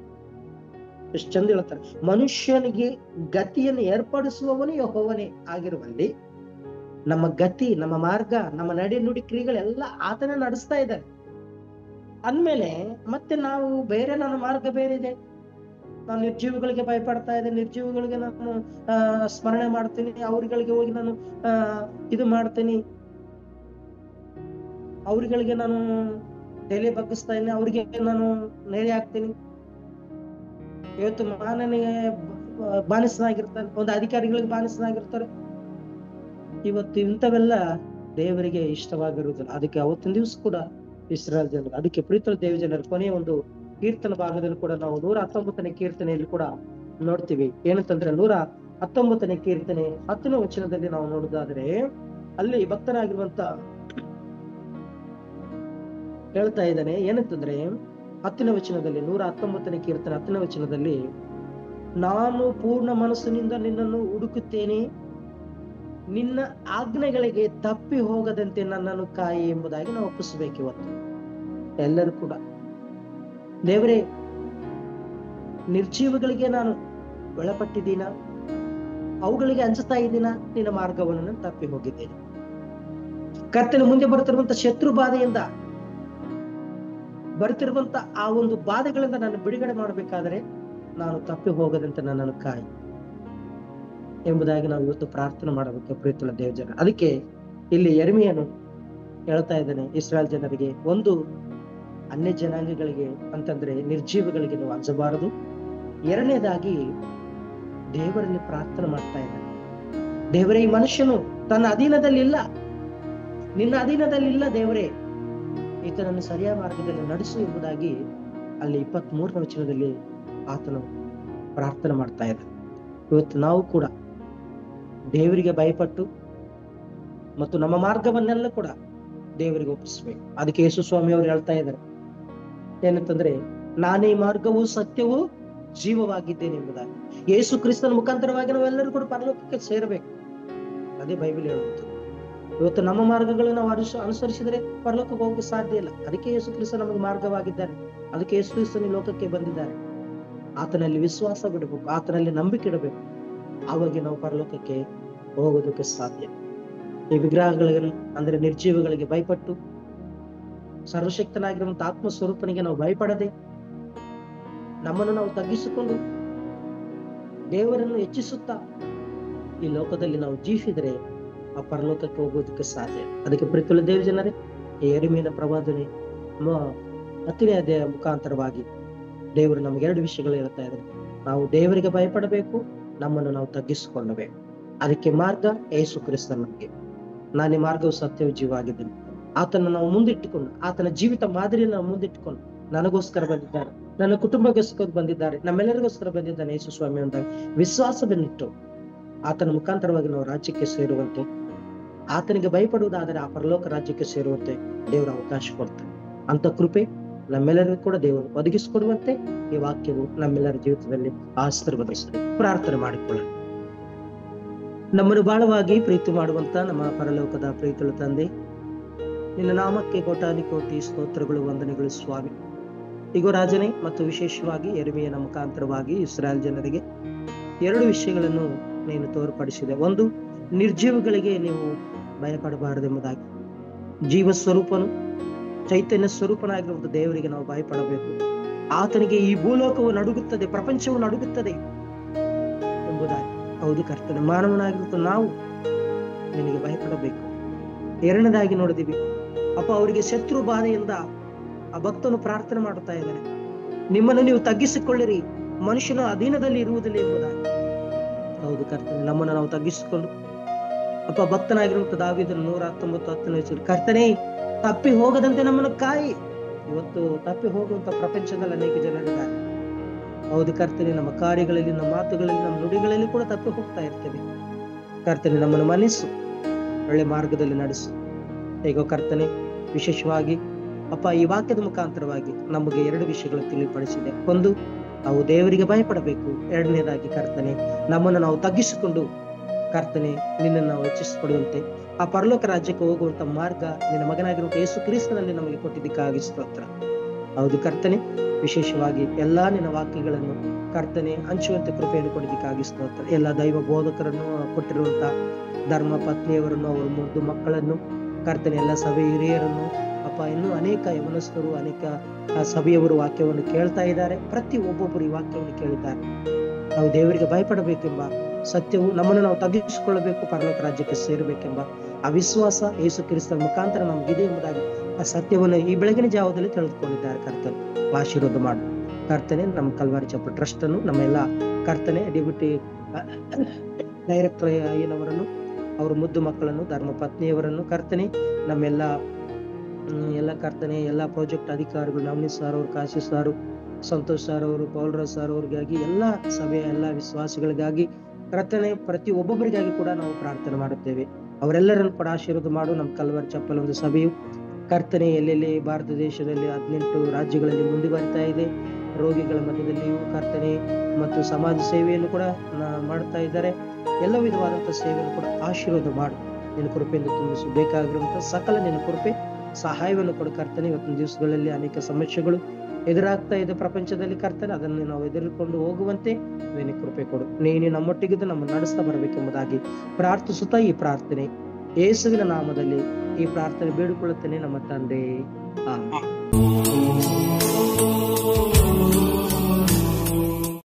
ಎಷ್ಟು ಚಂದ ಹೇಳ್ತಾರೆ, ಮನುಷ್ಯನಿಗೆ ಗತಿಯನ್ನು ಏರ್ಪಡಿಸುವವನು ಯೆಹೋವನೇ ಆಗಿರುವಲ್ಲಿ ನಮ್ಮ ಗತಿ, ನಮ್ಮ ಮಾರ್ಗ, ನಮ್ಮ ನಡೆ ನುಡಿ ಕ್ರಿಯೆಗಳೆಲ್ಲ ಆತನೇ ನಡೆಸ್ತಾ ಇದ್ದಾರೆ ಅಂದ್ಮೇಲೆ ಮತ್ತೆ ನಾವು ಬೇರೆ, ನನ್ನ ಮಾರ್ಗ ಬೇರೆ ಇದೆ, ನಾನು ನಿರ್ಜೀವಿಗಳಿಗೆ ಭಯಪಡ್ತಾ ಇದ್ದೆ, ನಿರ್ಜೀವಿಗಳಿಗೆ ನಾನು ಸ್ಮರಣೆ ಮಾಡ್ತೀನಿ, ಅವ್ರಗಳಿಗೆ ಹೋಗಿ ನಾನು ಇದು ಮಾಡ್ತೀನಿ, ಅವ್ರಗಳಿಗೆ ನಾನು ತಲೆ ಬಗ್ಗಿಸ್ತಾ ಇದ್ದೀನಿ, ಅವ್ರಿಗೆ ನಾನು ನೇರೆ ಹಾಕ್ತೀನಿ. ಇವತ್ತು ಮಾನನಿಗೆ ಬಾನಿಸನಾಗಿರ್ತಾನೆ, ಒಂದು ಅಧಿಕಾರಿಗಳಿಗೆ ಬಾನಿಸನಾಗಿರ್ತಾರೆ. ಇವತ್ತು ಇಂಥವೆಲ್ಲ ದೇವರಿಗೆ ಇಷ್ಟವಾಗಿರುವುದಿಲ್ಲ. ಅದಕ್ಕೆ ಅವತ್ತಿನ ದಿವಸ ಕೂಡ ಇಸ್ರಾಯೇಲ್ ಜನರು, ಅದಕ್ಕೆ ಪ್ರೀತಿಯ ದೇವ ಜನರು ಕೊನೆಯ ಒಂದು ಕೀರ್ತನ ಭಾಗದಲ್ಲಿ ಕೂಡ ನಾವು 119ನೇ ಕೀರ್ತನೆಯಲ್ಲಿ ಕೂಡ ನೋಡ್ತೀವಿ. ಏನಂತಂದ್ರೆ 119ನೇ ಕೀರ್ತನೆ 10ನೇ ವಚನದಲ್ಲಿ ನಾವು ನೋಡುವುದಾದ್ರೆ ಅಲ್ಲಿ ಭಕ್ತನಾಗಿರುವಂತ ಹೇಳ್ತಾ ಇದ್ದಾನೆ. ಏನಂತಂದ್ರೆ 10ನೇ ವಚನದಲ್ಲಿ, 119ನೇ ಕೀರ್ತನೆ 10ನೇ ವಚನದಲ್ಲಿ, ನಾನು ಪೂರ್ಣ ಮನಸ್ಸಿನಿಂದ ನಿನ್ನನ್ನು ಹುಡುಕುತ್ತೇನೆ, ನಿನ್ನ ಆಜ್ಞೆಗಳಿಗೆ ತಪ್ಪಿ ಹೋಗದಂತೆ ನನ್ನನ್ನು ಕಾಯಿ ಎಂಬುದಾಗಿ ನಾವು ಒಪ್ಪಿಸಬೇಕು. ಇವತ್ತು ಎಲ್ಲರೂ ಕೂಡ, ದೇವರೇ ನಿರ್ಜೀವಗಳಿಗೆ ನಾನು ಒಳಪಟ್ಟಿದ್ದೀನ, ಅವುಗಳಿಗೆ ಅಂಜುತ್ತಾ ಇದ್ದೀನ, ನಿನ್ನ ಮಾರ್ಗವನ್ನು ನಾನು ತಪ್ಪಿ ಹೋಗಿದ್ದೇನೆ. ಕರ್ತನ ಮುಂದೆ ಬರ್ತಿರುವಂತ ಶತ್ರು ಬಾಧೆಯಿಂದ ಬರ್ತಿರುವಂತ ಆ ಒಂದು ಬಾಧೆಗಳಿಂದ ನಾನು ಬಿಡುಗಡೆ ಮಾಡಬೇಕಾದ್ರೆ ನಾನು ತಪ್ಪಿ ಹೋಗದಂತೆ ನನ್ನನ್ನು ಕಾಯಿ ಎಂಬುದಾಗಿ ನಾವು ಇವತ್ತು ಪ್ರಾರ್ಥನೆ ಮಾಡಬೇಕು ಪ್ರೀತಿಯ ದೇವ ಜನ. ಅದಕ್ಕೆ ಇಲ್ಲಿ ಯೆರೆಮೀಯನು ಹೇಳ್ತಾ ಇದ್ದಾನೆ ಇಸ್ರಾಯೇಲ್ ಜನರಿಗೆ, ಒಂದು ಅನ್ಯ ಜನಾಂಗಗಳಿಗೆ ಅಂತಂದ್ರೆ ನಿರ್ಜೀವಗಳಿಗೆ ನಾವು ಅಂಜಬಾರದು. ಎರಡನೇದಾಗಿ ದೇವರಲ್ಲಿ ಪ್ರಾರ್ಥನೆ ಮಾಡ್ತಾ ಇದ್ದಾನೆ, ದೇವರೇ ಈ ಮನುಷ್ಯನು ತನ್ನ ಅಧೀನದಲ್ಲಿಲ್ಲ, ನಿನ್ನ ಅಧೀನದಲ್ಲಿಲ್ಲ, ದೇವರೇ ಈತನನ್ನು ಸರಿಯಾದ ಮಾರ್ಗದಲ್ಲಿ ನಡೆಸು ಎಂಬುದಾಗಿ ಅಲ್ಲಿ 23ನೇ ವಚನದಲ್ಲಿ ಆತನು ಪ್ರಾರ್ಥನೆ ಮಾಡ್ತಾ ಇದ್ದಾನೆ. ಇವತ್ತು ನಾವು ಕೂಡ ದೇವರಿಗೆ ಭಯಪಟ್ಟು ಮತ್ತು ನಮ್ಮ ಮಾರ್ಗವನ್ನೆಲ್ಲ ಕೂಡ ದೇವರಿಗೆ ಒಪ್ಪಿಸ್ಬೇಕು. ಅದಕ್ಕೆ ಯೇಸು ಸ್ವಾಮಿ ಅವರು ಹೇಳ್ತಾ ಇದ್ದಾರೆ, ಏನಂತಂದ್ರೆ ನಾನೇ ಮಾರ್ಗವೂ ಸತ್ಯವೂ ಜೀವವಾಗಿದ್ದೇನೆ ಎಂಬುದಾಗಿ. ಯೇಸು ಕ್ರಿಸ್ತನ ಮುಖಾಂತರವಾಗಿ ನಾವೆಲ್ಲರೂ ಕೂಡ ಪರಲೋಕಕ್ಕೆ ಸೇರಬೇಕು. ಅದೇ ಬೈಬಲ್ ಹೇಳುವಂಥದ್ದು. ಇವತ್ತು ನಮ್ಮ ಮಾರ್ಗಗಳು ನಾವು ಅನುಸರಿಸಿದರೆ ಪರಲೋಕಕ್ಕೆ ಹೋಗಕ್ಕೆ ಸಾಧ್ಯ ಇಲ್ಲ. ಅದಕ್ಕೆ ಯೇಸು ಕ್ರಿಸ್ತ ನಮಗೆ ಮಾರ್ಗವಾಗಿದ್ದಾರೆ. ಅದಕ್ಕೆ ಯೇಸು ಕ್ರಿಸ್ತನ ಲೋಕಕ್ಕೆ ಬಂದಿದ್ದಾರೆ. ಆತನಲ್ಲಿ ವಿಶ್ವಾಸ ಬಿಡಬೇಕು, ಆತನಲ್ಲಿ ನಂಬಿಕೆ ಇಡಬೇಕು, ಆವಾಗ ನಾವು ಪರಲೋಕಕ್ಕೆ ಹೋಗೋದಕ್ಕೆ ಸಾಧ್ಯ. ಈ ವಿಗ್ರಹಗಳಿಗೆ ಅಂದ್ರೆ ನಿರ್ಜೀವಗಳಿಗೆ ಭಯಪಟ್ಟು ಸರ್ವಶಕ್ತನಾಗಿರುವಂತ ಆತ್ಮ ಸ್ವರೂಪನಿಗೆ ನಾವು ಭಯಪಡದೆ ನಮ್ಮನ್ನು ನಾವು ತಗ್ಗಿಸಿಕೊಂಡು ದೇವರನ್ನು ಹೆಚ್ಚಿಸುತ್ತಾ ಈ ಲೋಕದಲ್ಲಿ ನಾವು ಜೀವಿಸಿದರೆ ಆ ಪರಲೋಕಕ್ಕೆ ಹೋಗೋದಕ್ಕೆ ಸಾಧ್ಯ. ಅದಕ್ಕೆ ಪ್ರೀತಿಯ ದೇವ ಜನರೇ, ಈ ಯೆರೆಮೀಯನ ಪ್ರವಾದನೆ 10ನೇ ಅಧ್ಯಾಯ ಮುಖಾಂತರವಾಗಿ ದೇವರು ನಮ್ಗೆ 2 ವಿಷಯಗಳು ಹೇಳ್ತಾ ಇದ್ದಾರೆ. ನಾವು ದೇವರಿಗೆ ಭಯಪಡಬೇಕು, ನಮ್ಮನ್ನು ನಾವು ತಗ್ಗಿಸಿಕೊಳ್ಳಬೇಕು. ಅದಕ್ಕೆ ಮಾರ್ಗ ಯೇಸು ಕ್ರಿಸ್ತ. ನಮಗೆ ನಾನೇ ಮಾರ್ಗವು ಸತ್ಯವು ಜೀವ ಆಗಿದ್ದೇನೆ. ಆತನ ನಾವು ಮುಂದಿಟ್ಟುಕೊಂಡು, ಆತನ ಜೀವಿತ ಮಾದರಿಯನ್ನು ನಾವು ಮುಂದಿಟ್ಟುಕೊಂಡು, ನನಗೋಸ್ಕರ ಬಂದಿದ್ದಾರೆ, ನನ್ನ ಕುಟುಂಬಕ್ಕೋಸ್ಕರ ಬಂದಿದ್ದಾರೆ, ನಮ್ಮೆಲ್ಲರಿಗೋಸ್ಕರ ಬಂದಿದ್ದಾನೆ ಯೇಸು ಸ್ವಾಮಿ ಅಂತ ವಿಶ್ವಾಸವನ್ನಿಟ್ಟು ಆತನ ಮುಖಾಂತರವಾಗಿ ನಾವು ರಾಜ್ಯಕ್ಕೆ ಸೇರುವಂತೆ, ಆತನಿಗೆ ಭಯಪಡುವುದಾದರೆ ಆ ಪರಲೋಕ ರಾಜ್ಯಕ್ಕೆ ಸೇರುವಂತೆ ದೇವರು ಅವಕಾಶ ಕೊಡ್ತಾನೆ. ಅಂತ ಕೃಪೆ ನಮ್ಮೆಲ್ಲರಿಗೂ ಕೂಡ ದೇವರು ಒದಗಿಸಿಕೊಡುವಂತೆ ಈ ವಾಕ್ಯವು ನಮ್ಮೆಲ್ಲರ ಜೀವಿತದಲ್ಲಿ ಆಶೀರ್ವದಿಸಲಿ. ಪ್ರಾರ್ಥನೆ ಮಾಡಿಕೊಳ್ಳೋಣ. ನಮ್ಮನ್ನು ಬಹಳವಾಗಿ ಪ್ರೀತಿ ಮಾಡುವಂತ ನಮ್ಮ ಪರಲೋಕದ ಪ್ರೀತಿಯ ತಂದೆ, ನಿನ್ನ ನಾಮಕ್ಕೆ ಕೋಟಾನಿ ಕೋಟಿ ಸ್ತೋತ್ರಗಳು, ವಂದನೆಗಳು ಸ್ವಾಮಿ. ಈಗ ರಾಜನೇ ಮತ್ತು ವಿಶೇಷವಾಗಿ ಯೆರೆಮೀಯನ ಮುಖಾಂತರವಾಗಿ ಇಸ್ರಾಯೇಲ್ ಜನರಿಗೆ 2 ವಿಷಯಗಳನ್ನು ನೀನು ತೋರ್ಪಡಿಸಿದೆ. ಒಂದು, ನಿರ್ಜೀವಗಳಿಗೆ ನೀವು ಭಯಪಡಬಾರದೆಂಬುದಾಗಿ. ಜೀವ ಸ್ವರೂಪನು ಚೈತನ್ಯ ಸ್ವರೂಪನಾಗಿರುವಂತ ದೇವರಿಗೆ ನಾವು ಭಯಪಡಬೇಕು. ಆತನಿಗೆ ಈ ಭೂಲೋಕವು ನಡುಗುತ್ತದೆ, ಪ್ರಪಂಚವು ನಡುಗುತ್ತದೆ. ಎಂಬುದಾಗಿ. ಹೌದು ಕರ್ತನೆ, ಮಾನವನಾಗಿರುತ್ತ ನಾವು ನಿನಗೆ ಭಯಪಡಬೇಕು. ಎರಡನೇದಾಗಿ ನೋಡಿದೀವಿ, ಅಪ್ಪ ಅವರಿಗೆ ಶತ್ರು ಬಾಧೆಯಿಂದ ಆ ಭಕ್ತನು ಪ್ರಾರ್ಥನೆ ಮಾಡುತ್ತಾ ಇದ್ದಾನೆ, ನಿಮ್ಮನ್ನು ನೀವು ತಗ್ಗಿಸಿಕೊಳ್ಳಿರಿ, ಮನುಷ್ಯನ ಅಧೀನದಲ್ಲಿ ಇರುವುದಿಲ್ಲ ಎಂಬುದಾಗಿ. ಹೌದು ಕರ್ತನೆ, ನಮ್ಮನ್ನು ನಾವು ತಗ್ಗಿಸಿಕೊಂಡು ಅಪ್ಪ ಭಕ್ತನಾಗಿರುವಂತ ದಾವೀದನು 119:10 ಕರ್ತನೆ ತಪ್ಪಿ ಹೋಗದಂತೆ ನಮ್ಮನ್ನು ಕಾಯಿ. ಇವತ್ತು ತಪ್ಪಿ ಹೋಗುವಂತ ಪ್ರಪಂಚದಲ್ಲಿ ಅನೇಕ ಜನರಿದ್ದಾರೆ. ಹೌದು ಕರ್ತನೆ, ನಮ್ಮ ಕಾರ್ಯಗಳಲ್ಲಿ, ನಮ್ಮ ಮಾತುಗಳಲ್ಲಿ, ನಮ್ಮ ನುಡಿಗಳಲ್ಲಿ ಕೂಡ ತಪ್ಪಿ ಹೋಗ್ತಾ ಇರ್ತೇವೆ. ಕರ್ತನೆ ನಮ್ಮನ್ನು ಮನಸ್ಸು ಒಳ್ಳೆ ಮಾರ್ಗದಲ್ಲಿ ನಡೆಸು. ಹೇಗೋ ಕರ್ತನೆ, ವಿಶೇಷವಾಗಿ ಅಪ್ಪ ಈ ವಾಕ್ಯದ ಮುಖಾಂತರವಾಗಿ ನಮಗೆ 2 ವಿಷಯಗಳು ತಿಳಿಪಡಿಸಿದೆ. ಒಂದು, ನಾವು ದೇವರಿಗೆ ಭಯಪಡಬೇಕು. ಎರಡನೇದಾಗಿ ಕರ್ತನೆ, ನಮ್ಮನ್ನು ನಾವು ತಗ್ಗಿಸಿಕೊಂಡು ಕರ್ತನೆ ನಿನ್ನನ್ನು ನಾವು ಹೆಚ್ಚಿಸಿಕೊಡುವಂತೆ ಆ ಪರಲೋಕ ರಾಜ್ಯಕ್ಕೆ ಹೋಗುವಂತ ಮಾರ್ಗ ನಿನ್ನ ಮಗನಾಗಿರುವಂತ ಯೇಸು ಕ್ರಿಸ್ತನಲ್ಲಿ ನಮಗೆ ಕೊಟ್ಟಿದ್ದಕ್ಕಾಗಿ ಸ್ತೋತ್ರ. ಹೌದು ಕರ್ತನೆ, ವಿಶೇಷವಾಗಿ ಎಲ್ಲಾ ನಿನ್ನ ವಾಕ್ಯಗಳನ್ನು ಕರ್ತನೆ ಹಂಚುವಂತೆ ಕೃಪೆಯನ್ನು ಕೊಟ್ಟಿದ್ದಕ್ಕಾಗಿ ಸ್ತೋತ್ರ. ಎಲ್ಲ ದೈವ ಬೋಧಕರನ್ನು ಕೊಟ್ಟಿರುವಂತ ಧರ್ಮ ಪತ್ನಿಯವರನ್ನು, ಅವರ 3 ಮಕ್ಕಳನ್ನು ಕರ್ತನೆ, ಎಲ್ಲ ಸಭೆ ಹಿರಿಯರನ್ನು ಅಪ್ಪ, ಇನ್ನೂ ಅನೇಕ ಯವನಸ್ಥರು, ಅನೇಕ ಸಭೆಯವರು ವಾಕ್ಯವನ್ನು ಕೇಳ್ತಾ ಇದ್ದಾರೆ. ಪ್ರತಿ ಒಬ್ಬೊಬ್ಬರು ಈ ವಾಕ್ಯವನ್ನು ಕೇಳಿದ್ದಾರೆ. ನಾವು ದೇವರಿಗೆ ಭಯಪಡಬೇಕೆಂಬ ಸತ್ಯವು ನಮ್ಮನ್ನು ನಾವು ತಗ್ಗಿಸಿಕೊಳ್ಳಬೇಕು, ಪರಲೋಕ ರಾಜ್ಯಕ್ಕೆ ಸೇರಬೇಕೆಂಬ ಆ ವಿಶ್ವಾಸ ಯೇಸು ಕ್ರಿಸ್ತನ ಮುಖಾಂತರ ನಮಗಿದೆ ಎಂಬುದಾಗಿ ಆ ಸತ್ಯವನ್ನು ಈ ಬೆಳಗಿನ ಜಾವದಲ್ಲಿ ತಿಳಿದುಕೊಂಡಿದ್ದಾರೆ. ಕರ್ತನೆ ಆಶೀರ್ವಾದ ಮಾಡು. ಕರ್ತನೆ, ನಮ್ಮ ಕಲ್ವಾರಿ ಚಪ್ಪಲ್ ಟ್ರಸ್ಟ್ ಅನ್ನು, ನಮ್ಮೆಲ್ಲ ಕರ್ತನೆ ಡೆಪ್ಯೂಟಿ ಡೈರೆಕ್ಟರ್ ಏನವರನ್ನು, ಅವ್ರ ಮುದ್ದು ಮಕ್ಕಳನ್ನು, ಧರ್ಮ ಪತ್ನಿಯವರನ್ನು ಕರ್ತನೆ, ನಮ್ಮೆಲ್ಲ ಎಲ್ಲ ಕರ್ತನೆ ಎಲ್ಲ ಪ್ರಾಜೆಕ್ಟ್ ಅಧಿಕಾರಿಗಳು, ನವನೀತ್ ಸರ್ ಅವರು, ಕಾಶಿ ಸಾರು, ಸಂತೋಷ್ ಸರ್ ಅವರು, ಪೌಲ್ರಾಜ್ ಸರ್ ಅವ್ರಿಗಾಗಿ, ಎಲ್ಲ ಸಭೆಯ ಎಲ್ಲ ವಿಶ್ವಾಸಿಗಳಿಗಾಗಿ ಕರ್ತನೆ ಪ್ರತಿ ಒಬ್ಬೊಬ್ಬರಿಗಾಗಿ ಕೂಡ ನಾವು ಪ್ರಾರ್ಥನೆ ಮಾಡುತ್ತೇವೆ. ಅವರೆಲ್ಲರನ್ನು ಕೂಡ ಆಶೀರ್ವಾದ ಮಾಡು. ನಮ್ಮ ಕಲ್ವಾರಿ ಚಪ್ಪಲ್ ಒಂದು ಸಭೆಯು ಕರ್ತನೆ ಎಲ್ಲೆಲ್ಲಿ ಭಾರತ ದೇಶದಲ್ಲಿ 18 ರಾಜ್ಯಗಳಲ್ಲಿ ಮುಂದುವರಿತಾ ಇದೆ. ರೋಗಿಗಳ ಮಧ್ಯದಲ್ಲಿಯೂ ಕರ್ತನೆ ಮತ್ತು ಸಮಾಜ ಸೇವೆಯನ್ನು ಕೂಡ ಮಾಡ್ತಾ ಇದ್ದಾರೆ. ಎಲ್ಲ ವಿಧವಾದಂತಹ ಸೇವೆಯನ್ನು ಕೂಡ ಆಶೀರ್ವಾದ ಮಾಡು. ನಿನ್ನ ಕೃಪೆಯಿಂದ ತುಂಬಿಸು. ಬೇಕಾಗಿರುವಂತಹ ಸಕಲ ನಿನ್ನ ಕೃಪೆ ಸಹಾಯವನ್ನು ಕೊಡು ಕರ್ತನೆ. ಇವತ್ತಿನ ದಿವಸಗಳಲ್ಲಿ ಅನೇಕ ಸಮಸ್ಯೆಗಳು ಎದುರಾಗ್ತಾ ಇದೆ ಪ್ರಪಂಚದಲ್ಲಿ ಕರ್ತನೆ, ಅದನ್ನು ನಾವು ಎದುರುಕೊಂಡು ಹೋಗುವಂತೆ ನಿನ್ನ ಕೃಪೆ ಕೊಡು. ನೀನು ನಮ್ಮೊಟ್ಟಿಗಿದ್ದು ನಮ್ಮ ನಡೆಸ್ತಾ ಬರಬೇಕೆಂಬುದಾಗಿ ಪ್ರಾರ್ಥಿಸುತ್ತಾ ಈ ಪ್ರಾರ್ಥನೆ ಯೇಸುವಿನ ನಾಮದಲ್ಲಿ ಈ ಪ್ರಾರ್ಥನೆ ಬೇಡಿಕೊಳ್ಳುತ್ತೇನೆ ನಮ್ಮ ತಂದೆ. ಆಮೆನ್.